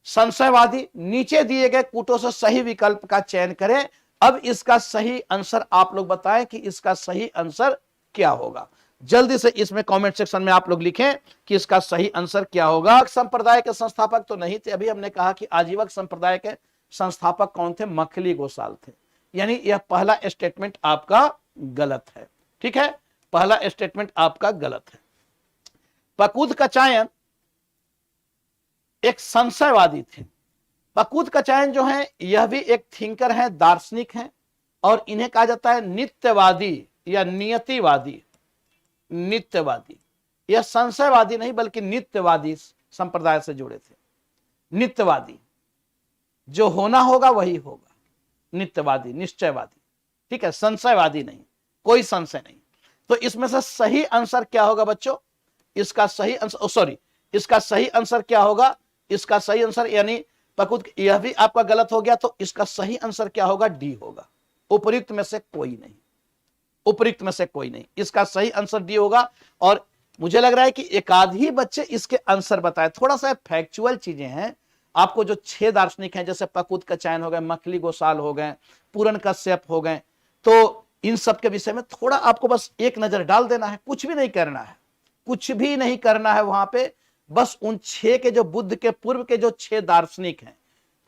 संशयवादी। नीचे दिए गए कूटों से सही विकल्प का चयन करें। अब इसका सही आंसर आप लोग बताएं कि इसका सही आंसर क्या होगा। जल्दी से इसमें कमेंट सेक्शन में आप लोग लिखें कि इसका सही आंसर क्या होगा। संप्रदाय के संस्थापक तो नहीं थे, अभी हमने कहा कि आजीवक संप्रदाय के संस्थापक कौन थे? मखली गोसाल थे। यानी यह पहला स्टेटमेंट आपका गलत है। ठीक है, पहला स्टेटमेंट आपका गलत है। पकुद कचायन एक संशयवादी थे। पकुद कचायन जो है यह भी एक थिंकर है, दार्शनिक है, और इन्हें कहा जाता है नित्यवादी या नियतिवादी। नित्यवादी, यह संशयवादी नहीं बल्कि नित्यवादी संप्रदाय से जुड़े थे। नित्यवादी, जो होना होगा वही होगा। नित्यवादी, निश्चयवादी। ठीक है, संशयवादी नहीं, कोई संशय नहीं। तो इसमें से सही आंसर क्या होगा बच्चों? इसका सही आंसर, सॉरी, इसका सही आंसर क्या होगा? इसका सही आंसर यानी पकुद, यह भी आपका गलत हो गया, तो इसका सही आंसर क्या होगा? डी होगा। उपयुक्त में से कोई नहीं, उपयुक्त में से कोई नहीं। इसका सही आंसर डी होगा। और मुझे लग रहा है कि एक आध ही बच्चे इसके आंसर बताए। थोड़ा सा फैक्चुअल चीजें हैं। आपको जो 6 दार्शनिक हैं, जैसे पकुद कचायन हो गए, मखली गोसाल हो गए, पूरन कश्यप हो गए, तो इन सब के विषय में थोड़ा आपको बस एक नजर डाल देना है। कुछ भी नहीं करना है, कुछ भी नहीं करना है वहां पे। बस उन 6 के जो बुद्ध के पूर्व के जो 6 दार्शनिक हैं,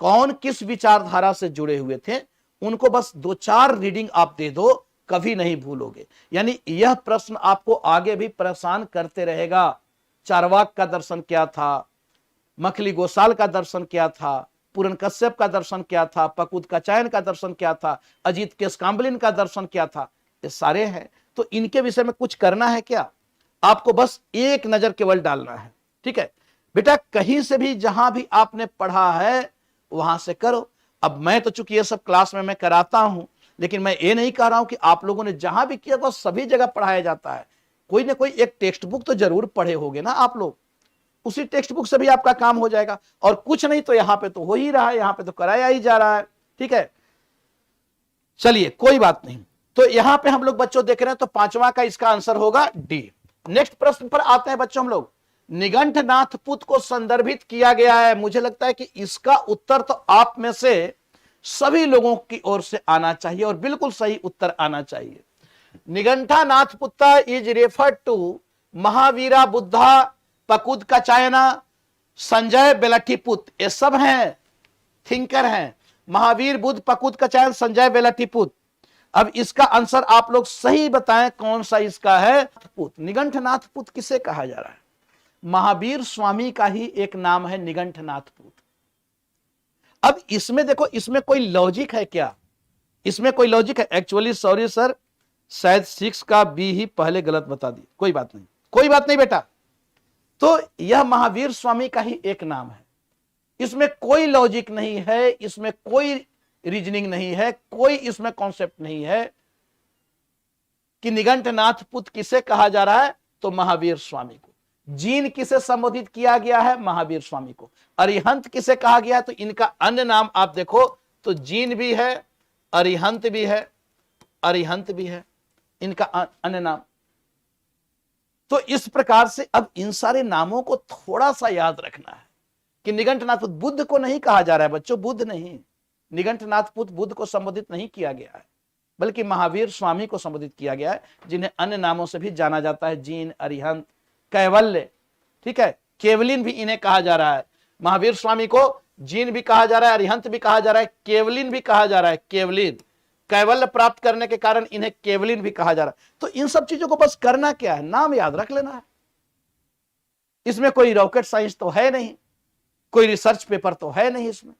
कौन किस विचारधारा से जुड़े हुए थे, उनको बस 2-4 रीडिंग आप दे दो, कभी नहीं भूलोगे। यानी यह प्रश्न आपको आगे भी परेशान करते रहेगा। चारवाक का दर्शन क्या था? मखली गोसाल का दर्शन क्या था? पूरन कश्यप का दर्शन क्या था? पकुद कचायन का दर्शन क्या था? अजीत केशकाम्बलिन का दर्शन क्या था? ये सारे हैं। तो इनके विषय में कुछ करना है क्या? आपको बस एक नजर केवल डालना है। ठीक है बेटा, कहीं से भी जहां भी आपने पढ़ा है वहां से करो। अब मैं तो चूंकि ये सब क्लास में मैं कराता हूं, लेकिन मैं ये नहीं कह रहा हूं कि आप लोगों ने जहां भी किया वो सभी जगह पढ़ाया जाता है। कोई ना कोई एक टेक्स्ट बुक तो जरूर पढ़े होगे ना आप लोग, उसी टेक्स्ट बुक से भी आपका काम हो जाएगा। और कुछ नहीं तो यहां पे तो हो ही रहा है, यहां पे तो कराया ही जा रहा है। ठीक है, चलिए कोई बात नहीं। तो यहां पे हम लोग बच्चों देख रहे हैं, तो 5वां का इसका आंसर होगा डी। नेक्स्ट प्रश्न पर आते हैं बच्चों हम लोग। निगंठनाथ पुत को संदर्भित किया गया है। मुझे लगता है कि इसका उत्तर तो आप में से सभी लोगों की ओर से आना चाहिए और बिल्कुल सही उत्तर आना चाहिए। Niganthanatha Putra is referred to Mahavira Buddha, Pakudha Kachchayana, Sanjay Belatthiputta. ये सब हैं, थिंकर हैं। महावीर बुद्ध, पकुद कचायन, संजय बेलट्टीपुत। अब इसका आंसर आप लोग सही बताएं कौन सा इसका है? पुत, निगंठनाथ पुत किसे कहा जा रहा है? महावीर स्वामी का ही एक नाम है निगंठनाथ पुत। अब इसमें देखो, इसमें कोई लॉजिक है क्या? इसमें कोई लॉजिक है? एक्चुअली सॉरी सर, शायद 6 का बी ही पहले गलत बता दी। कोई बात नहीं, कोई बात नहीं बेटा। तो यह महावीर स्वामी का ही एक नाम है। इसमें कोई लॉजिक नहीं है, इसमें कोई रीजनिंग नहीं है, कोई इसमें कॉन्सेप्ट नहीं है कि निगंठनाथ पुत किसे कहा जा रहा है, तो महावीर स्वामी को। जीन किसे संबोधित किया गया है? महावीर स्वामी को। अरिहंत किसे कहा गया है? तो इनका अन्य नाम आप देखो तो जीन भी है, अरिहंत भी है, अरिहंत भी है इनका अन्य नाम। तो इस प्रकार से अब इन सारे नामों को थोड़ा सा याद रखना है कि निगंठनाथ पुत बुद्ध को नहीं कहा जा रहा है बच्चों, बुद्ध नहीं, निगंठनाथ पुत बुद्ध को संबोधित नहीं किया गया है, बल्कि महावीर स्वामी को संबोधित किया गया है, जिन्हें अन्य नामों से भी जाना जाता है, जीन, अरिहंत, कैवल्य। ठीक है, केवलिन भी इन्हें कहा जा रहा है। महावीर स्वामी को जीन भी कहा जा रहा है, अरिहंत भी कहा जा रहा है, केवलिन भी कहा जा रहा है। केवलिन, कैवल्य प्राप्त करने के कारण इन्हें केवलिन भी कहा जा रहा है। तो इन सब चीजों को बस करना क्या है? नाम याद रख लेना है। इसमें कोई रॉकेट साइंस तो है नहीं, कोई रिसर्च पेपर तो है नहीं। इसमें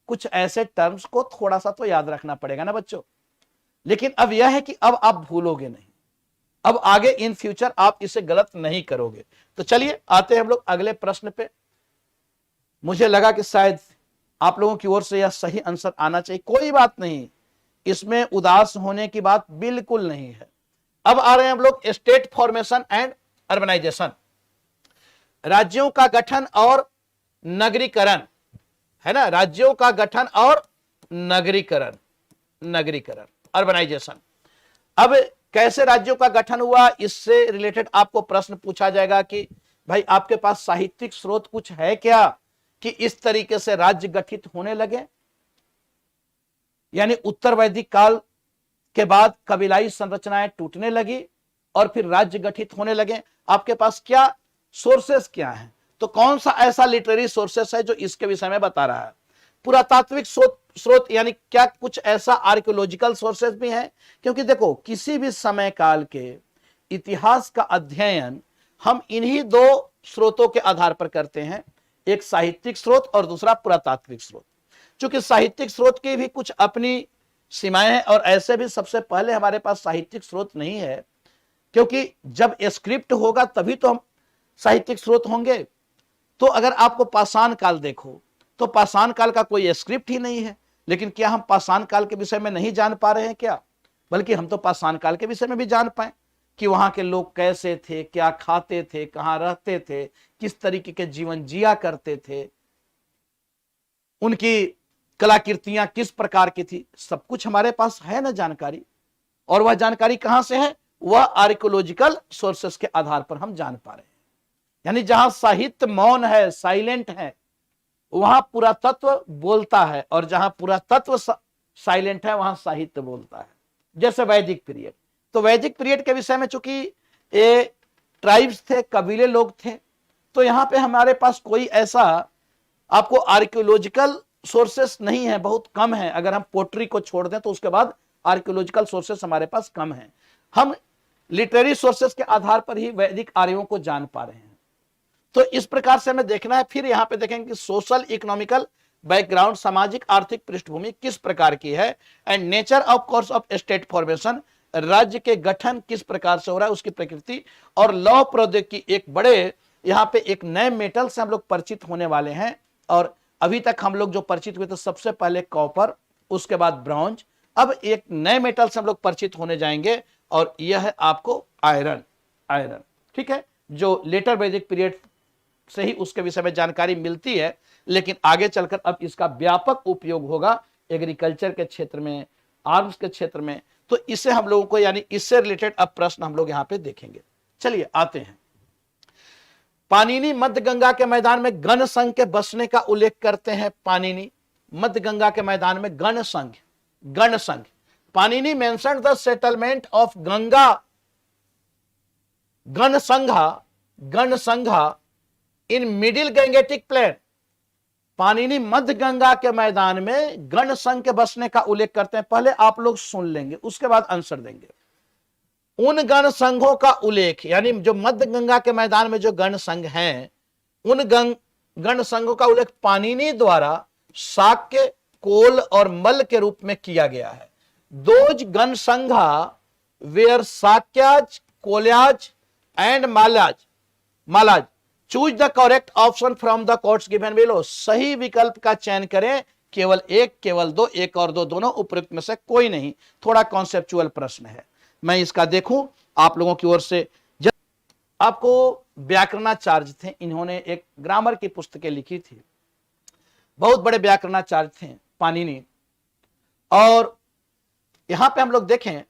कुछ ऐसे टर्म्स को थोड़ा सा तो याद रखना पड़ेगा ना बच्चों। लेकिन अब यह है कि अब आप भूलोगे नहीं, अब आगे इन फ्यूचर आप इसे गलत नहीं करोगे। तो चलिए आते हैं हम लोग अगले प्रश्न पे। मुझे लगा कि शायद आप लोगों की ओर से यह सही आंसर आना चाहिए। कोई बात नहीं, इसमें उदास होने की बात बिल्कुल नहीं है। अब आ रहे हैं हम लोग स्टेट फॉर्मेशन एंड अर्बनाइजेशन। राज्यों का गठन और नगरीकरण, है ना, राज्यों का गठन और नगरीकरण, नगरीकरण, अर्बनाइजेशन। अब कैसे राज्यों का गठन हुआ, इससे रिलेटेड आपको प्रश्न पूछा जाएगा कि भाई आपके पास साहित्यिक स्रोत कुछ है क्या कि इस तरीके से राज्य गठित होने लगे, यानी उत्तर वैदिक काल के बाद कबीलाई संरचनाएं टूटने लगी और फिर राज्य गठित होने लगे। आपके पास क्या सोर्सेस क्या है? तो कौन सा ऐसा लिटरेरी सोर्सेस है जो इसके विषय में बता रहा है? पुरातात्विक स्रोत यानी क्या कुछ ऐसा आर्कियोलॉजिकल सोर्सेस भी है? क्योंकि देखो किसी भी समय काल के इतिहास का अध्ययन हम इन्हीं दो स्रोतों के आधार पर करते हैं, एक साहित्यिक स्रोत और दूसरा पुरातात्विक स्रोत। चूंकि साहित्यिक स्रोत की भी कुछ अपनी सीमाएं हैं और ऐसे भी सबसे पहले हमारे पास साहित्यिक स्रोत नहीं है, क्योंकि जब स्क्रिप्ट होगा तभी तो हम साहित्यिक स्रोत होंगे। तो अगर आपको पाषाण काल देखो तो पाषाण काल का कोई स्क्रिप्ट ही नहीं है, लेकिन क्या हम पाषाण काल के विषय में नहीं जान पा रहे हैं क्या? बल्कि हम तो पाषाण काल के विषय में भी जान पाए कि वहां के लोग कैसे थे, क्या खाते थे, कहां रहते थे, किस तरीके के जीवन जिया करते थे, उनकी कलाकृतियां किस प्रकार की थी, सब कुछ हमारे पास है ना जानकारी। और वह जानकारी कहां से है? वह आर्कियोलॉजिकल सोर्सेस के आधार पर हम जान पा रहे हैं। यानी जहां साहित्य मौन है, साइलेंट है, वहां पुरातत्व बोलता है, और जहां पुरातत्व साइलेंट है वहां साहित्य बोलता है। जैसे वैदिक पीरियड, तो वैदिक पीरियड के विषय में चूंकि ये ट्राइब्स थे, कबीले लोग थे, तो यहां पे हमारे पास कोई ऐसा आपको आर्कियोलॉजिकल सोर्सेस नहीं है, बहुत कम है। अगर हम पोट्री को छोड़ दें तो उसके बाद आर्कियोलॉजिकल सोर्सेस हमारे पास कम है। हम लिटरेरी सोर्सेस के आधार पर ही वैदिक आर्यों को जान पा रहे हैं। तो इस प्रकार से हमें देखना है। फिर यहां पे देखेंगे कि सोशल इकोनॉमिकल बैकग्राउंड, सामाजिक आर्थिक पृष्ठभूमि किस प्रकार की है, and nature of course of state formation, राज्य के गठन किस प्रकार से हो रहा है, उसकी प्रकृति और लौह प्रौद्योगिकी। एक बड़े यहां पे एक नए मेटल से हम लोग परिचित होने वाले हैं, और अभी तक हम लोग जो परिचित हुए थे सबसे पहले कॉपर, उसके बाद ब्रॉन्ज, अब एक नए मेटल से हम लोग परिचित होने जाएंगे, और यह है आपको आयरन। आयरन, ठीक है, जो लेटर वैदिक पीरियड से ही उसके विषय में जानकारी मिलती है, लेकिन आगे चलकर अब इसका व्यापक उपयोग होगा एग्रीकल्चर के क्षेत्र में, आर्म्स के क्षेत्र में। तो इससे हम लोगों को, यानी इससे रिलेटेड अब प्रश्न हम लोग यहां पे देखेंगे। चलिए आते हैं। पाणिनि मध्य गंगा के मैदान में गण संघ के बसने का उल्लेख करते हैं। पाणिनि मध्य गंगा के मैदान में गण संघ, गण संघ। Panini mention the settlement of Ganga, गण संघा, गण संघा in middle Gangetic plain. Panini मध्य गंगा के मैदान में गण संघ के बसने का उल्लेख करते हैं। पहले आप लोग सुन लेंगे, उसके बाद आंसर देंगे। उन गण संघों का उल्लेख, यानी जो मध्य गंगा के मैदान में जो गण संघ हैं, उन गण संघों का उल्लेख पाणिनि द्वारा शाक्य, कोल और मल्ल के रूप में किया गया है। Those gana sangha were Shakyas, Koliyas and Mallas. Choose the correct option from the quotes given below. सही विकल्प का चयन करें, केवल एक, केवल दो, एक और दो, दोनों उपयुक्त में से कोई नहीं। थोड़ा कॉन्सेप्चुअल प्रश्न है, मैं इसका देखूं आप लोगों की ओर से। जब आपको व्याकरणाचार्य थे, इन्होंने एक ग्रामर की पुस्तकें लिखी थी, बहुत बड़े व्याकरणाचार्य थे पाणिनि, और यहां पे हम लोग देखें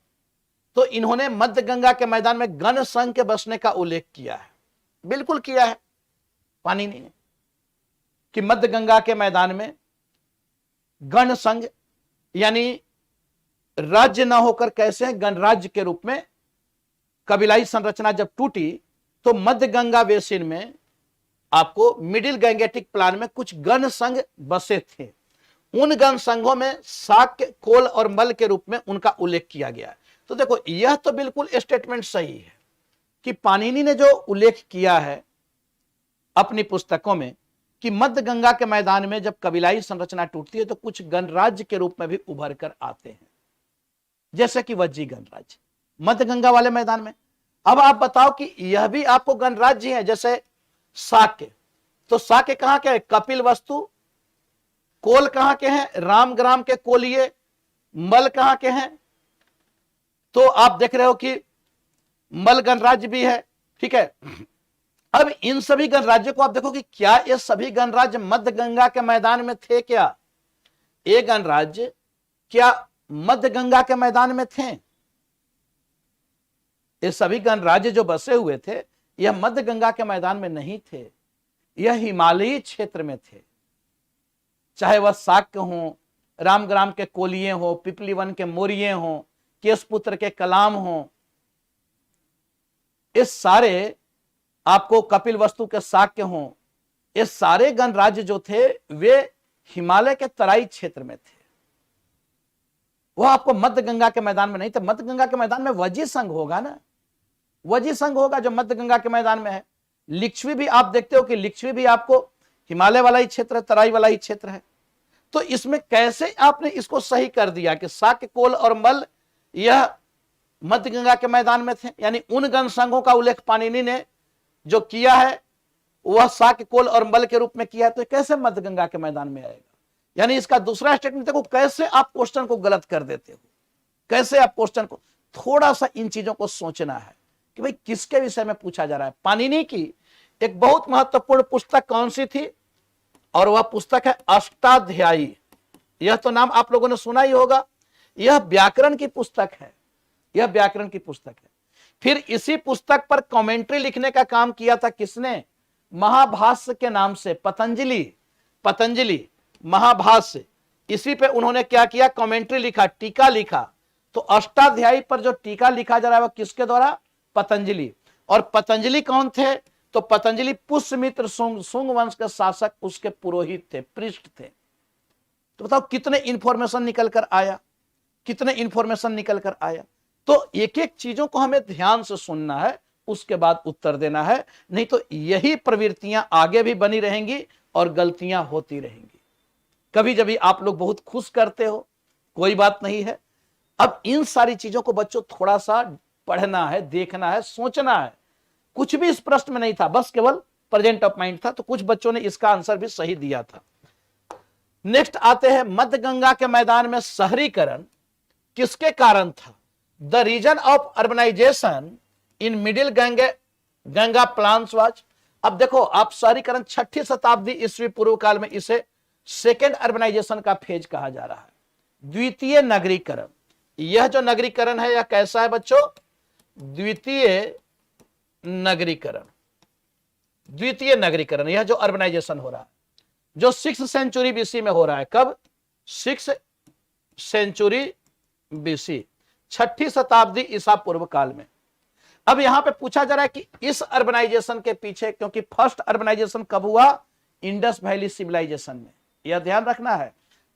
तो इन्होंने मध्य गंगा के मैदान में गण संघ के बसने का उल्लेख किया है। बिल्कुल किया है पाणिनि ने, कि मध्य गंगा के मैदान में गण संघ, यानी राज्य ना होकर कैसे गणराज्य के रूप में कबीलाई संरचना जब टूटी, तो मध्य गंगा बेसिन में आपको मिडिल गैंगेटिक प्लान में कुछ गण संघ बसे थे। उन गण संघों में शाक्य, कोल और मल्ल के रूप में उनका उल्लेख किया गया है। तो देखो यह तो बिल्कुल स्टेटमेंट सही है कि पाणिनि ने जो उल्लेख किया है अपनी पुस्तकों में कि मध्य गंगा के मैदान में जब कबीलाई संरचना टूटती है तो कुछ गणराज्य के रूप में भी उभर कर आते हैं, जैसे कि वज्जी गणराज्य मध्य गंगा वाले मैदान में। अब आप बताओ कि यह भी आपको गणराज्य है, जैसे शाक्य, तो शाक्य कहां के है? कपिल वस्तु। कोल कहां के हैं? रामग्राम के कोलिये। मल कहां के हैं? तो आप देख रहे हो कि मल गणराज्य भी है, ठीक है। अब इन सभी गणराज्यों को आप देखो कि क्या ये सभी गणराज्य मध्य गंगा के मैदान में थे क्या? ये गणराज्य क्या मध्य गंगा के मैदान में थे? ये सभी गणराज्य जो बसे हुए थे यह मध्य गंगा के मैदान में नहीं थे, यह हिमालयी क्षेत्र में थे। चाहे वह शाक्य हो, रामग्राम के कोलिये हो, पिपलीवन के मौर्य हो, केशपुत्र के कलाम हो, इस सारे आपको कपिल वस्तु के शाक्य हो, ये सारे गणराज्य जो थे वे हिमालय के तराई क्षेत्र में थे। वह आपको मध्य गंगा के मैदान में नहीं थे। मध्य गंगा के मैदान में वजी संघ होगा ना, वजी संघ होगा जो मध्य गंगा के मैदान में है। लिच्छवी भी आप देखते हो कि लिच्छवी भी आपको हिमालय वाला ही क्षेत्र है, तराई वाला ही क्षेत्र है। तो इसमें कैसे आपने इसको सही कर दिया कि शाक्य, कोल और मल्ल यह मध्य गंगा के मैदान में थे, यानी उन गण संघों का उल्लेख पाणिनि ने जो किया है वह शाक्य, कोल और मल्ल के रूप में किया है, तो कैसे मध्य गंगा के मैदान में आएगा? यानी इसका दूसरा स्टेटमेंट देखो, कैसे आप क्वेश्चन को गलत कर देते हो, कैसे आप क्वेश्चन को, थोड़ा सा इन चीजों को सोचना है कि भाई किसके विषय में पूछा जा रहा है। पाणिनि की एक बहुत महत्वपूर्ण पुस्तक कौन सी थी? और वह पुस्तक है अष्टाध्यायी। यह तो नाम आप लोगों ने सुना ही होगा। यह व्याकरण की पुस्तक है, यह व्याकरण की पुस्तक है। फिर इसी पुस्तक पर कमेंट्री लिखने का काम किया था किसने? महाभाष्य के नाम से पतंजलि महाभाष्य, इसी पे उन्होंने क्या किया? कमेंट्री लिखा, टीका लिखा। तो अष्टाध्यायी पर जो टीका लिखा जा रहा है वह किसके द्वारा? पतंजलि। और पतंजलि कौन थे? तो पतंजलि पुष्यमित्र सुंग वंश के शासक, उसके पुरोहित थे, पृष्ठ थे। तो बताओ कितने इंफॉर्मेशन निकल कर आया, कितने इंफॉर्मेशन निकल कर आया। तो एक एक चीजों को हमें ध्यान से सुनना है, उसके बाद उत्तर देना है, नहीं तो यही प्रवृत्तियां आगे भी बनी रहेंगी और गलतियां होती रहेंगी। कभी जब आप लोग बहुत खुश करते हो, कोई बात नहीं है। अब इन सारी चीजों को बच्चों थोड़ा सा पढ़ना है, देखना है, सोचना है। कुछ भी इस प्रश्न में नहीं था, बस केवल प्रेजेंट ऑफ माइंड था, तो कुछ बच्चों ने इसका आंसर भी सही दिया था। नेक्स्ट आते हैं, मध्य गंगा के मैदान में शहरीकरण किसके कारण था? The reason of urbanization in middle Ganga plains was. अब देखो, आप शहरीकरण 6ठी शताब्दी ईस्वी पूर्व काल में इसे सेकेंड अर्बनाइजेशन का फेज कहा जा रहा है। द्वितीय नगरीकरण, यह जो नगरीकरण है यह कैसा है बच्चों? द्वितीय नगरीकरण। द्वितीय नगरीकरण, यह जो अर्बनाइजेशन हो रहा है, जो 6th सेंचुरी बीसी में हो रहा है। कब? 6th सेंचुरी बीसी, 6ठी शताब्दी ईसा पूर्व काल में। अब यहां पे पूछा जा रहा है कि इस अर्बनाइजेशन के पीछे, क्योंकि फर्स्ट अर्बनाइजेशन कब हुआ? इंडस वैली सिविलाइजेशन में, यह ध्यान रखना है।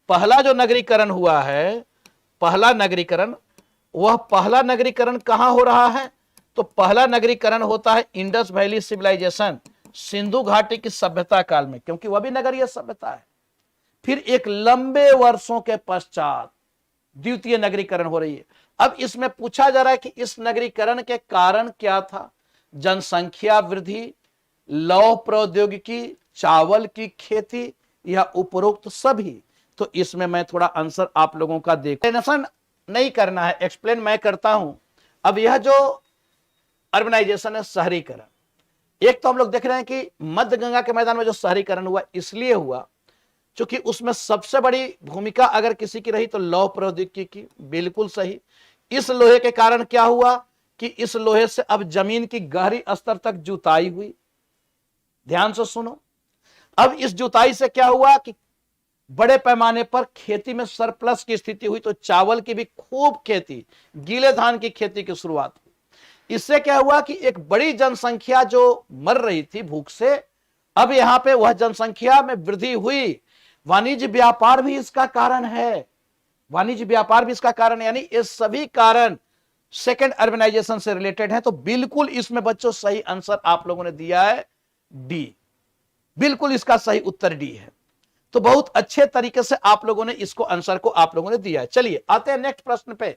पहला जो नगरीकरण हुआ है, पहला नगरीकरण, वह पहला नगरीकरण कहां हो रहा है? तो पहला नगरीकरण होता है इंडस वैली सिविलाइजेशन, सिंधु घाटी की सभ्यता काल में, क्योंकि वह भी नगरीय सभ्यता है। फिर एक लंबे वर्षों के पश्चात द्वितीय नगरीकरण हो रही है। अब इसमें पूछा जा रहा है कि इस नगरीकरण के कारण क्या था? जनसंख्या वृद्धि, लौह प्रौद्योगिकी, चावल की खेती या उपरोक्त सभी। तो इसमें मैं थोड़ा आंसर आप लोगों का एक्सप्लेनेशन नहीं करना है, एक्सप्लेन मैं करता हूं। अब यह जो अर्बनाइजेशन है, शहरीकरण, एक तो हम लोग देख रहे हैं कि मध्य गंगा के मैदान में जो शहरीकरण हुआ इसलिए हुआ क्योंकि उसमें सबसे बड़ी भूमिका अगर किसी की रही तो लौह प्रौद्योगिकी की। बिल्कुल सही। इस लोहे के कारण क्या हुआ कि इस लोहे से अब जमीन की गहरी स्तर तक जुताई हुई। ध्यान से सुनो, अब इस जुताई से क्या हुआ कि बड़े पैमाने पर खेती में सरप्लस की स्थिति हुई, तो चावल की भी खूब खेती, गीले धान की खेती की शुरुआत हुई। इससे क्या हुआ कि एक बड़ी जनसंख्या जो मर रही थी भूख से, अब यहां पे वह जनसंख्या में वृद्धि हुई। वाणिज्य व्यापार भी इसका कारण है, वाणिज्य व्यापार भी इसका कारण है, यानी ये सभी कारण सेकेंड अर्बनाइजेशन से रिलेटेड है। तो बिल्कुल इसमें बच्चों सही आंसर आप लोगों ने दिया है डी, बिल्कुल इसका सही उत्तर डी है। तो बहुत अच्छे तरीके से आप लोगों ने इसको आंसर को आप लोगों ने दिया है। चलिए आते हैं नेक्स्ट प्रश्न पे।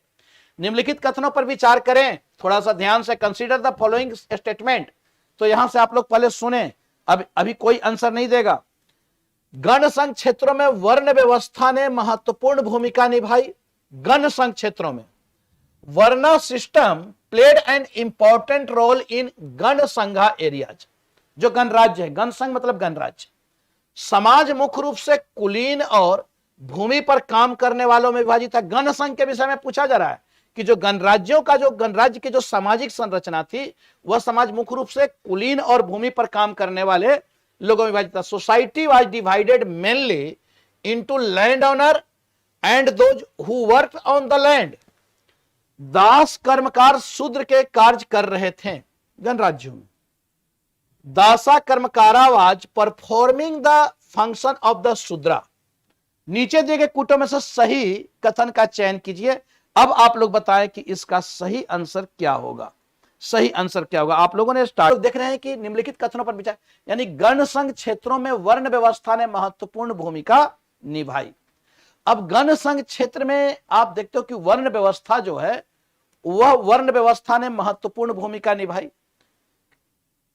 निम्नलिखित कथनों पर विचार करें, थोड़ा सा ध्यान से। Consider the following statement. तो यहां से आप लोग पहले सुने, अभी कोई आंसर नहीं देगा। गण संघ क्षेत्रों में वर्ण व्यवस्था ने महत्वपूर्ण भूमिका निभाई। गण संघ क्षेत्रों में varna system played an important role in gana sangha areas. जो गणराज्य है, गणसंघ मतलब गणराज्य, समाज मुख्य रूप से कुलीन और भूमि पर काम करने वालों में विभाजित है। गणसंघ के विषय में पूछा जा रहा है कि जो गणराज्यों का, जो गणराज्य की जो सामाजिक संरचना थी, वह समाज मुख्य रूप से कुलीन और भूमि पर काम करने वाले लोगों में विभाजित था। Society was divided mainly into land owner and those who work on the land. दास कर्मकार शूद्र के कार्य कर रहे थे गणराज्यों में। Dasa karmakara was performing the function of the Shudra. नीचे दिए गए कूटों में से सही कथन का चयन कीजिए। अब आप लोग बताएं कि इसका सही आंसर क्या होगा। सही आंसर क्या होगा? आप लोगों ने स्टार्ट देख रहे हैं कि निम्नलिखित कथनों पर विचार, यानी गणसंघ क्षेत्रों में वर्ण व्यवस्था ने महत्वपूर्ण भूमिका निभाई। अब गणसंघ क्षेत्र में आप देखते हो कि वर्ण व्यवस्था जो है, वह वर्ण व्यवस्था ने महत्वपूर्ण भूमिका निभाई।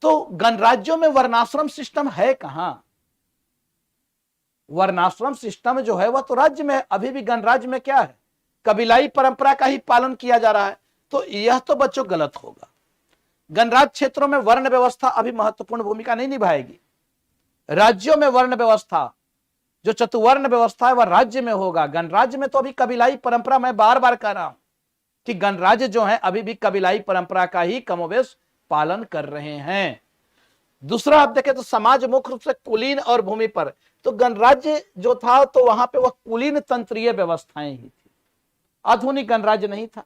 तो गणराज्यों में वर्णाश्रम सिस्टम है कहां? वर्णाश्रम सिस्टम जो है वह तो राज्य में है। अभी भी गणराज्य में क्या है? कबीलाई परंपरा का ही पालन किया जा रहा है। तो यह तो बच्चों गलत होगा। गणराज्य क्षेत्रों में वर्ण व्यवस्था अभी महत्वपूर्ण भूमिका नहीं निभाएगी। राज्यों में वर्ण व्यवस्था, जो चतुवर्ण व्यवस्था है, वह राज्य में होगा। गणराज्य में तो अभी कबीलाई परंपरा, मैं बार बार कह रहा हूं कि गणराज्य जो है अभी भी कबीलाई परंपरा का ही कमोबेश पालन कर रहे हैं। दूसरा आप देखें तो समाज मुख्य रूप से कुलीन और भूमि पर, तो गणराज्य जो था तो वहां पे वह कुलीन तंत्रीय व्यवस्थाएं ही थी, आधुनिक गणराज्य नहीं था।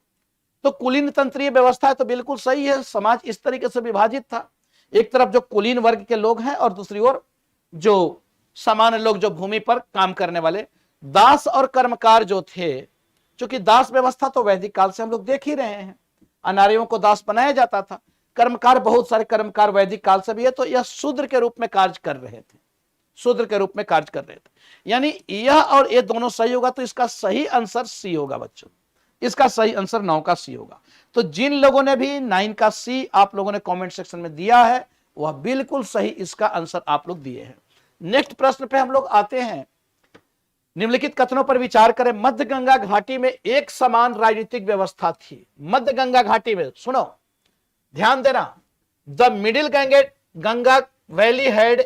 तो कुलीन तंत्रीय व्यवस्था तो बिल्कुल सही है। समाज इस तरीके से विभाजित था, एक तरफ जो कुलीन वर्ग के लोग हैं और दूसरी ओर जो सामान्य लोग, जो भूमि पर काम करने वाले। दास और कर्मकार जो थे, क्योंकि दास व्यवस्था तो वैदिक काल से हम लोग देख ही रहे हैं, अनार्यों को दास बनाया जाता था। कर्मकार, बहुत सारे कर्मकार वैदिक काल से भी है। तो यह शूद्र के रूप में कार्य कर रहे थे, शूद्र के रूप में कार्य कर रहे थे। यानी यह और ये दोनों सही होगा। तो इसका सही आंसर सी होगा बच्चों, इसका सही आंसर 9 का सी होगा। तो जिन लोगों ने भी 9 का सी आप लोगों ने कमेंट सेक्शन में दिया है, वह बिल्कुल सही इसका आंसर आप लोग दिए हैं। नेक्स्ट प्रश्न पे हम लोग आते हैं। निम्नलिखित कथनों पर विचार करें। मध्य गंगा घाटी में एक समान राजनीतिक व्यवस्था थी। मध्य गंगा घाटी में, सुनो ध्यान देना, the middle Ganga valley had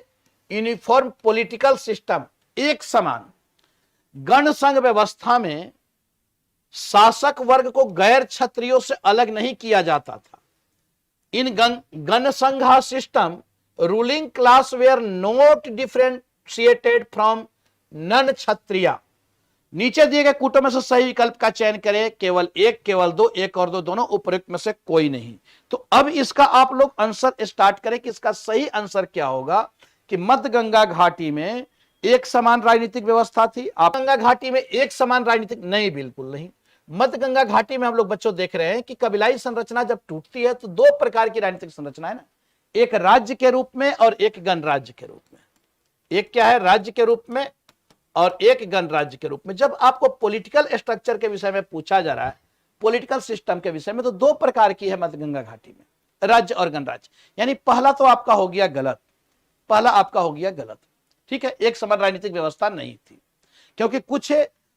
uniform political system. एक समान गणसंघ व्यवस्था में शासक वर्ग को गैर क्षत्रियों से अलग नहीं किया जाता था। In ganasangha system ruling class were not differentiated from non Kshatriya. नीचे दिए गए कूटों में से सही विकल्प का चयन करें। केवल एक, केवल दो, एक और दो, दोनों, उपयुक्त में से कोई नहीं। तो अब इसका आप लोग आंसर स्टार्ट करें कि इसका सही आंसर क्या होगा। कि मध्य गंगा घाटी में एक समान राजनीतिक व्यवस्था थी। आप गंगा घाटी में एक समान राजनीतिक नहीं, बिल्कुल नहीं। मध्य गंगा घाटी में हम लोग बच्चों देख रहे हैं कि कबीलाई संरचना जब टूटती है तो दो प्रकार की राजनीतिक संरचना है ना, एक राज्य के रूप में और एक गणराज्य के रूप में। एक क्या है? राज्य के रूप में और एक गणराज्य के रूप में। जब आपको पॉलिटिकल स्ट्रक्चर के विषय में पूछा जा रहा है, पॉलिटिकल सिस्टम के विषय में, तो दो प्रकार की है मध्य गंगा घाटी में, राज्य और गणराज्य। यानी पहला तो आपका हो गया गलत, पहला आपका हो गया गलत। ठीक है, एक समान राजनीतिक व्यवस्था नहीं थी, क्योंकि कुछ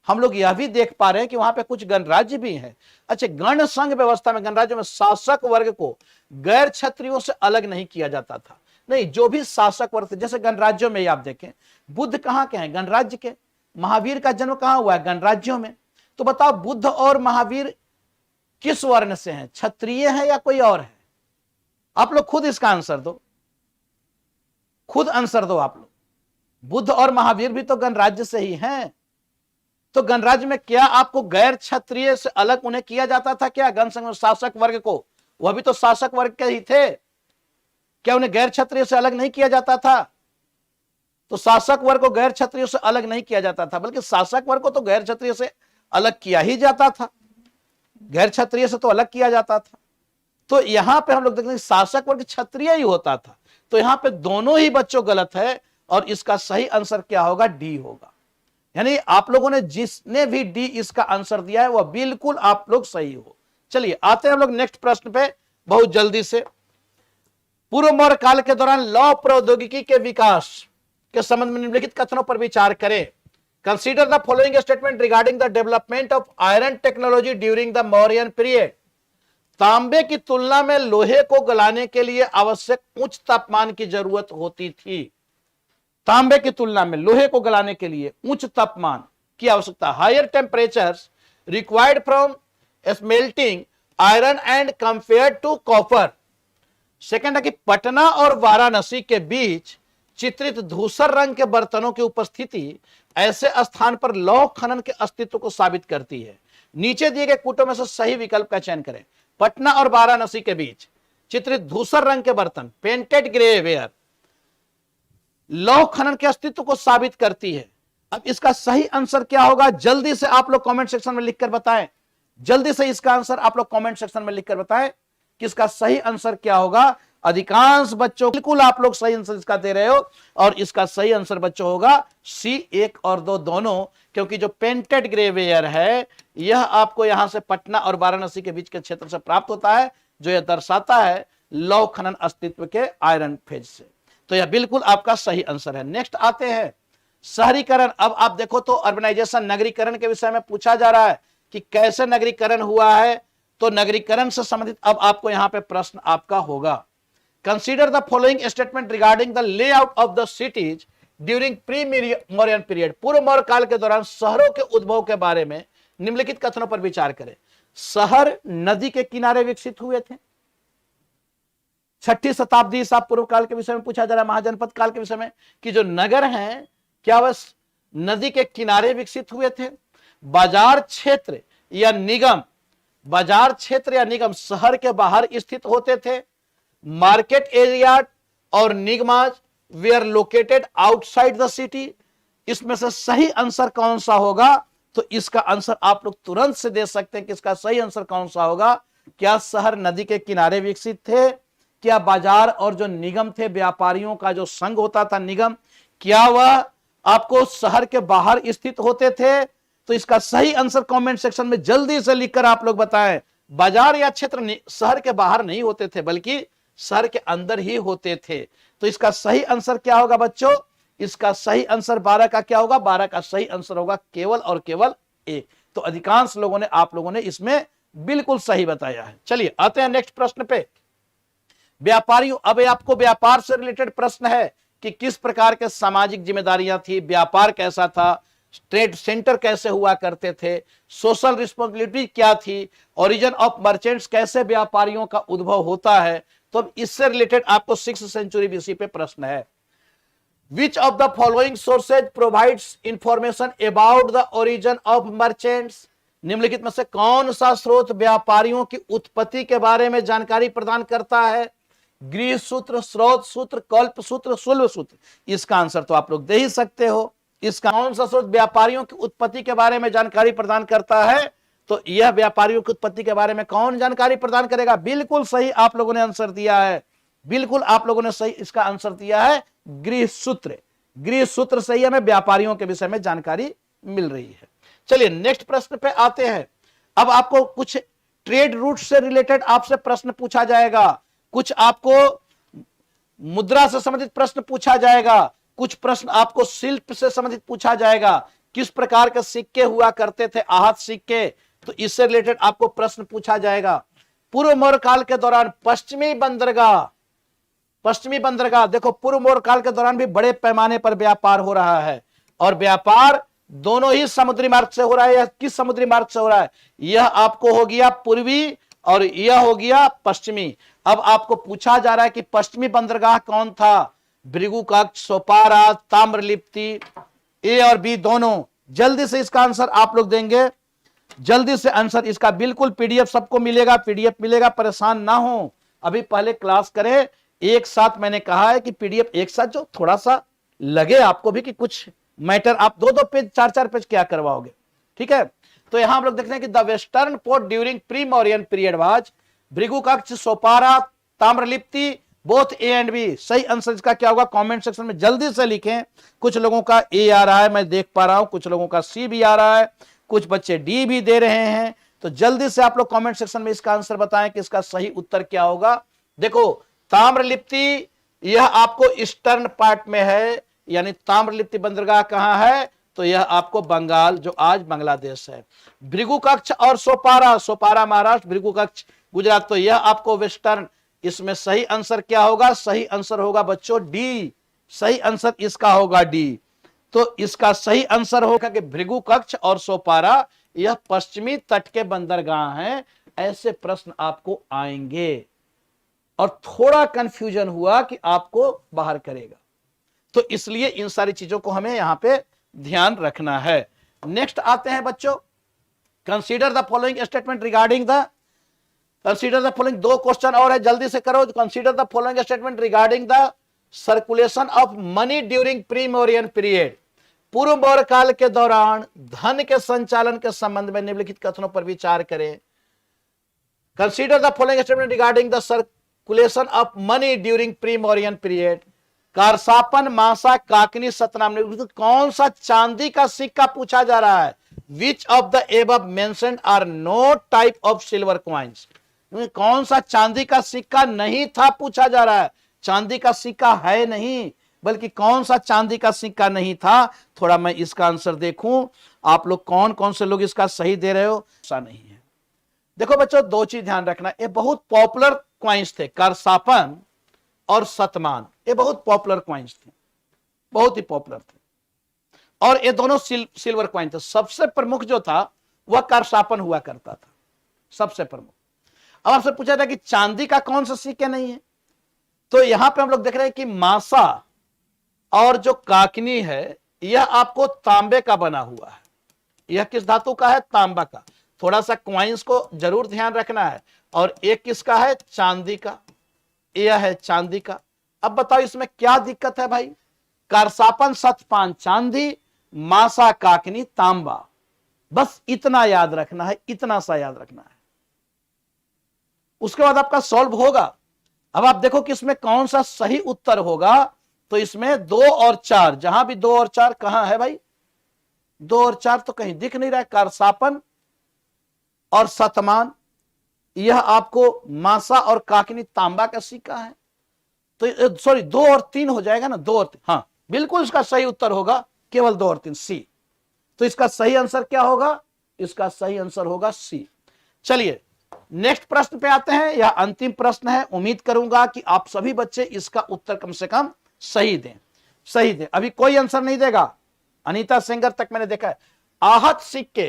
हम लोग यह भी देख पा रहे हैं कि वहां पे कुछ गणराज्य भी हैं। अच्छा, गण संघ व्यवस्था में, गणराज्यों में शासक वर्ग को गैर क्षत्रियों से अलग नहीं किया जाता था। नहीं, जो भी शासक वर्ग थे, जैसे गणराज्यों में आप देखें, बुद्ध कहां के हैं? गणराज्य के। महावीर का जन्म कहां हुआ है? गणराज्यों में। तो बताओ, बुद्ध और महावीर किस वर्ण से हैं? क्षत्रिय है या कोई और है? आप लोग खुद इसका आंसर दो, खुद आंसर दो आप लोग। बुद्ध और महावीर भी तो गणराज्य से ही हैं। तो गणराज्य में क्या आपको गैर क्षत्रिय से अलग उन्हें किया जाता था क्या? गणसंघ में शासक वर्ग को, वह भी तो शासक वर्ग के ही थे, क्या उन्हें गैर क्षत्रिय से अलग नहीं किया जाता था? तो शासक वर्ग को गैर क्षत्रिय से अलग नहीं किया जाता था, बल्कि शासक वर्ग को तो गैर क्षत्रिय से अलग किया ही जाता था, गैर क्षत्रिय से तो अलग किया जाता था। तो यहां पे हम लोग देखते हैं शासक वर्ग क्षत्रिय ही होता था। तो यहां पे दोनों ही बच्चों गलत है और इसका सही आंसर क्या होगा? डी होगा। यानी आप लोगों ने जिसने भी डी इसका आंसर दिया है वह बिल्कुल आप लोग सही हो। चलिए आते हैं हम लोग नेक्स्ट प्रश्न पे बहुत जल्दी से। पूर्व मौर्य काल के दौरान लौह प्रौद्योगिकी के विकास के संबंध में निम्नलिखित कथनों पर विचार करें। Consider the following statement regarding the development of iron technology during the Mauryan period. तांबे की तुलना में लोहे को गलाने के लिए आवश्यक उच्च तापमान की जरूरत होती थी। तांबे की तुलना में लोहे को गलाने के लिए उच्च तापमान की आवश्यकता, higher temperatures required from smelting iron and compare to copper. Second है कि पटना और वाराणसी के बीच चित्रित धूसर रंग के बर्तनों की उपस्थिति ऐसे स्थान पर लौह खनन के अस्तित्व को साबित करती है। नीचे दिए गए कूटों में से सही विकल्प का चयन करें। पटना और वाराणसी के बीच चित्रित धूसर रंग के बर्तन, पेंटेड ग्रे वेयर, लौह खनन के अस्तित्व को साबित करती है। अब इसका सही आंसर क्या होगा, जल्दी से आप लोग कमेंट सेक्शन में लिखकर बताएं। जल्दी से इसका आंसर आप लोग कमेंट सेक्शन में लिखकर बताएं कि इसका सही आंसर क्या होगा। अधिकांश बच्चों बिल्कुल आप लोग सही आंसर इसका दे रहे हो, और इसका सही आंसर बच्चों होगा सी 1 और 2 दोनों, क्योंकि जो पेंटेड ग्रे वेयर है यह आपको यहां से पटना और वाराणसी के बीच के क्षेत्र से प्राप्त होता है, जो यह दर्शाता है लौह खनन अस्तित्व के आयरन फेज से। तो यह बिल्कुल आपका सही आंसर है। नेक्स्ट आते हैं शहरीकरण। अब आप देखो तो अर्बनाइजेशन, नगरीकरण के विषय में पूछा जा रहा है कि कैसे नगरीकरण हुआ है। तो नगरीकरण से संबंधित अब आपको यहां पे प्रश्न आपका होगा। Consider the following statement regarding the layout of the cities during pre Mauryan period. पूर्व मौर्य काल के दौरान शहरों के उद्भव के बारे में निम्नलिखित कथनों पर विचार करें। शहर नदी के किनारे विकसित हुए थे। 6ठी शताब्दी ईसा पूर्व काल के विषय में पूछा जा रहा है, महाजनपद काल के विषय में, कि जो नगर हैं क्या वह नदी के किनारे विकसित हुए थे। बाजार क्षेत्र या निगम, बाजार क्षेत्र या निगम शहर के बाहर स्थित होते थे। मार्केट एरिया और nigamas were located outside the city. इसमें से सही आंसर कौन सा होगा, तो इसका आंसर आप लोग तुरंत से दे सकते हैं कि इसका सही आंसर कौन सा होगा। क्या शहर नदी के किनारे विकसित थे? क्या बाजार और जो निगम थे, व्यापारियों का जो संघ होता था निगम, क्या वह आपको शहर के बाहर स्थित होते थे? तो इसका सही आंसर कमेंट सेक्शन में जल्दी से लिखकर आप लोग बताएं। बाजार या क्षेत्र शहर के बाहर नहीं होते थे, बल्कि शहर के अंदर ही होते थे। तो इसका सही आंसर क्या होगा बच्चों? इसका सही आंसर 12 का क्या होगा? 12 का सही आंसर होगा केवल और केवल ए। तो अधिकांश लोगों ने, आप लोगों ने इसमें बिल्कुल सही बताया है। चलिए आते हैं नेक्स्ट प्रश्न पे। व्यापारियों, अब आपको व्यापार से रिलेटेड प्रश्न है कि किस प्रकार के सामाजिक जिम्मेदारियां थी, व्यापार कैसा था, ट्रेड सेंटर कैसे हुआ करते थे, सोशल रिस्पॉन्सिबिलिटी क्या थी, ओरिजिन ऑफ मर्चेंट्स, कैसे व्यापारियों का उद्भव होता है। तो अब इससे रिलेटेड आपको 6th सेंचुरी बीसी पे प्रश्न है। Which of the following sources provides information about the origin of merchants. निम्नलिखित में से कौन सा स्रोत व्यापारियों की उत्पत्ति के बारे में जानकारी प्रदान करता है? गृह सूत्र, स्रोत सूत्र, कल्प सूत्र, शुल्ब सूत्र। इसका आंसर तो आप लोग दे ही सकते हो। इसका कौन सा स्रोत व्यापारियों की उत्पत्ति के बारे में जानकारी प्रदान करता है? तो यह व्यापारियों की उत्पत्ति के बारे में कौन जानकारी प्रदान करेगा? बिल्कुल सही आप लोगों ने आंसर दिया है। बिल्कुल आप लोगों ने सही इसका आंसर दिया है, गृह सूत्र। गृह सूत्र से ही हमें व्यापारियों के विषय में जानकारी मिल रही है। चलिए नेक्स्ट प्रश्न पे आते हैं। अब आपको कुछ ट्रेड रूट से रिलेटेड आपसे प्रश्न पूछा जाएगा, कुछ आपको मुद्रा से संबंधित प्रश्न पूछा जाएगा, कुछ प्रश्न आपको शिल्प से संबंधित पूछा जाएगा। किस प्रकार के सिक्के हुआ करते थे, आहत सिक्के, तो इससे रिलेटेड आपको प्रश्न पूछा जाएगा। पूर्व मौर्य काल के दौरान पश्चिमी बंदरगाह, देखो पूर्व मौर्य काल के दौरान भी बड़े पैमाने पर व्यापार हो रहा है, और व्यापार दोनों ही समुद्री मार्ग से हो रहा है। या किस समुद्री मार्ग से हो रहा है? यह आपको हो गया पूर्वी और यह हो गया पश्चिमी। अब आपको पूछा जा रहा है कि पश्चिमी बंदरगाह कौन था? भृगुकक्ष, सोपारा, ताम्रलिप्ति, ए और बी दोनों। जल्दी से इसका आंसर आप लोग देंगे, जल्दी से आंसर इसका। बिल्कुल पीडीएफ सबको मिलेगा, पीडीएफ मिलेगा, परेशान ना हो। अभी पहले क्लास करें एक साथ। मैंने कहा है कि पीडीएफ एक साथ, जो थोड़ा सा लगे आपको भी कि कुछ मैटर, आप 2-2 पेज 4-4 पेज क्या करवाओगे, ठीक है। तो यहां हम लोग देखते हैं कि the western port during pre Mauryan period was Bhrigukachchha, Sopara, Tamralipti, both A and B. सही आंसर इसका क्या होगा? कमेंट सेक्शन में जल्दी से लिखें। कुछ लोगों का ए आ रहा है, मैं देख पा रहा हूं, कुछ लोगों का सी भी आ रहा है, कुछ बच्चे डी भी दे रहे हैं। तो जल्दी से आप लोग कमेंट सेक्शन में इसका आंसर बताएं कि इसका सही उत्तर क्या होगा। देखो ताम्रलिप्ति यह आपको ईस्टर्न पार्ट में है, यानी ताम्रलिप्ति बंदरगाह कहां है? तो यह आपको बंगाल जो आज बांग्लादेश है। भृगु कक्ष और सोपारा, सोपारा महाराष्ट्र, भृगु कक्ष गुजरात, तो यह आपको वेस्टर्न। इसमें सही आंसर क्या होगा? सही आंसर होगा बच्चों डी। सही आंसर इसका होगा डी। तो इसका सही आंसर होगा कि भृगु कक्ष और सोपारा यह पश्चिमी तट के बंदरगाह हैं। ऐसे प्रश्न आपको आएंगे और थोड़ा कंफ्यूजन हुआ कि आपको बाहर करेगा, तो इसलिए इन सारी चीजों को हमें यहां पे ध्यान रखना है। नेक्स्ट आते हैं बच्चों, consider the following statement regarding the, consider the following, दो क्वेश्चन और है, जल्दी से करो। Consider the following statement regarding the circulation of money during pre Mauryan period, पूर्व मौर्य काल के दौरान धन के संचालन के संबंध में निम्नलिखित कथनों पर विचार करें। Consider the following statement regarding the circulation of money during pre Mauryan period, karshapana, masha, kakini, Satnam, कौन सा चांदी का सिक्का पूछा जा रहा है? Which of the above mentioned are not type of silver coins, कौन सा चांदी का सिक्का नहीं था पूछा जा रहा है। चांदी का सिक्का है नहीं, बल्कि कौन सा चांदी का सिक्का नहीं था। थोड़ा मैं इसका आंसर देखूं, आप लोग कौन कौन से लोग इसका सही दे रहे हो। ऐसा नहीं है। देखो बच्चों, दो चीज ध्यान रखना, ये बहुत पॉपुलर कॉइन्स थे, करसापन और सतमान, ये बहुत पॉपुलर कॉइन्स थे, बहुत ही पॉपुलर थे, और ये दोनों सिल्वर कॉइन थे। सबसे प्रमुख जो था वह करसापन हुआ करता था, सबसे प्रमुख। अब आपसे पूछा था कि चांदी का कौन सा सिक्के नहीं है, तो यहां पे हम लोग देख रहे हैं कि मासा और जो काकनी है यह आपको तांबे का बना हुआ है। यह किस धातु का है? तांबा का। थोड़ा सा क्वाइंस को जरूर ध्यान रखना है। और एक किसका है? चांदी का। यह है चांदी का। अब बताओ इसमें क्या दिक्कत है भाई? करसापन सतपान चांदी, मासा काकनी तांबा, बस इतना याद रखना है, इतना सा याद रखना है। उसके बाद आपका सॉल्व होगा। अब आप देखो कि इसमें कौन सा सही उत्तर होगा। तो इसमें 2 और 4, जहां भी 2 और 4 कहां है भाई? 2 और 4 तो कहीं दिख नहीं रहा है। करसापन और सतमान, यह आपको मासा और काकनी तांबा का सिक्का है। तो सॉरी 2 और 3 हो जाएगा ना, 2 और 3, हाँ बिल्कुल इसका सही उत्तर होगा केवल 2 और 3, सी। तो इसका सही आंसर क्या होगा? इसका सही आंसर होगा सी। चलिए नेक्स्ट प्रश्न पे आते हैं। यह अंतिम प्रश्न है। उम्मीद करूंगा कि आप सभी बच्चे इसका उत्तर कम से कम सही दें, सही दें। अभी कोई आंसर नहीं देगा। अनीता सेंगर तक मैंने देखा है। आहत सिक्के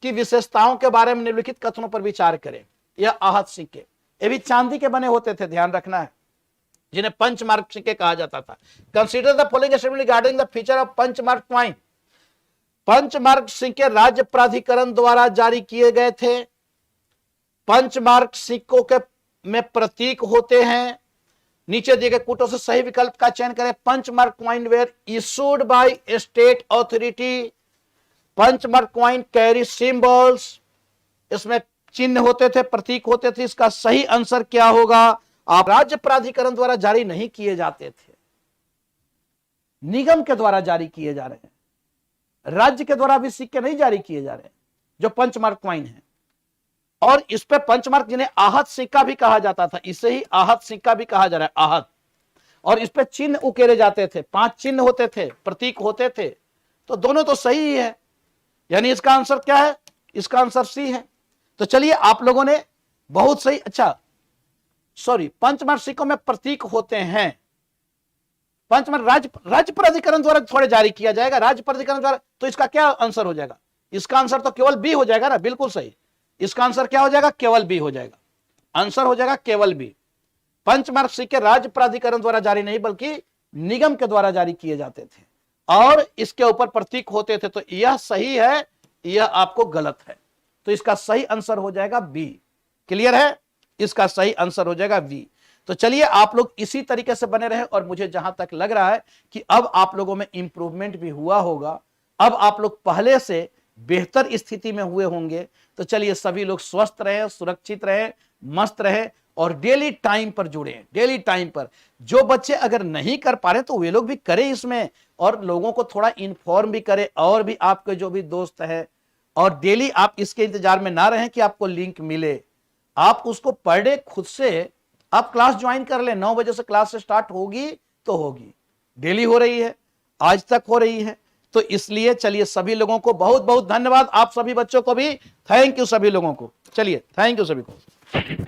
की विशेषताओं के बारे में निम्नलिखित कथनों पर विचार करें। यह आहत सिक्के, ये भी चांदी के बने होते थे, ध्यान रखना है, जिन्हें पंचमार्क सिक्के कहा जाता था। Consider the following statement regarding the feature of punch mark coin. Punch mark सिक्के राज्य प्राधिकरण द्वारा जारी किए गए थे। पंचमार्क सिक्कों के में प्रतीक होते हैं। नीचे दिए गए कूटों से सही विकल्प का चयन करें। Punchmark coin were issued by state authority. Punchmark coin carry symbols, इसमें चिन्ह होते थे, प्रतीक होते थे। इसका सही आंसर क्या होगा? आप राज्य प्राधिकरण द्वारा जारी नहीं किए जाते थे, निगम के द्वारा जारी किए जा रहे हैं। राज्य के द्वारा भी सिक्के नहीं जारी किए जा रहे हैं जो पंचमार्क कॉइन है। और इस पे पंचमार्क, जिन्हें आहत सिक्का भी कहा जाता था, इसे ही आहत सिक्का भी कहा जा रहा है, आहत। और इस पे चिन्ह उकेरे जाते थे, 5 चिन्ह होते थे, प्रतीक होते थे। तो दोनों तो सही ही है, यानी इसका आंसर क्या है? इसका आंसर सी है। तो चलिए आप लोगों ने बहुत सही, अच्छा सॉरी, पंचमार्क सिक्कों में प्रतीक होते हैं। पंचमार्क राज्य प्राधिकरण द्वारा थोड़े जारी किया जाएगा, राज्य प्राधिकरण द्वारा। तो इसका क्या आंसर हो जाएगा? इसका आंसर तो केवल बी हो जाएगा ना, बिल्कुल सही। इसका आंसर क्या हो जाएगा? केवल बी हो जाएगा। आंसर हो जाएगा केवल बी। पंचमार्क सिक्के राज्य प्राधिकरण द्वारा जारी नहीं बल्कि निगम के द्वारा जारी किए जाते थे और इसके ऊपर प्रतीक होते थे। तो यह सही है, यह आपको गलत है। तो इसका सही आंसर हो जाएगा बी। क्लियर है? इसका सही आंसर हो जाएगा बी। तो चलिए आप लोग इसी तरीके से बने रहे। और मुझे जहां तक लग रहा है कि अब आप लोगों में इंप्रूवमेंट भी हुआ होगा, अब आप लोग पहले से बेहतर स्थिति में हुए होंगे। तो चलिए सभी लोग स्वस्थ रहे, सुरक्षित रहे, मस्त रहे और डेली टाइम पर जुड़े। डेली टाइम पर जो बच्चे अगर नहीं कर पा रहे तो वे लोग भी करें इसमें, और लोगों को थोड़ा इन्फॉर्म भी करें, और भी आपके जो भी दोस्त है। और डेली आप इसके इंतजार में ना रहें कि आपको लिंक मिले, आप उसको पर डे खुद से आप क्लास ज्वाइन कर लें। 9 बजे से क्लास स्टार्ट होगी तो होगी, डेली हो रही है, आज तक हो रही है। तो इसलिए चलिए सभी लोगों को बहुत बहुत धन्यवाद, आप सभी बच्चों को भी थैंक यू, सभी लोगों को। चलिए थैंक यू सभी को।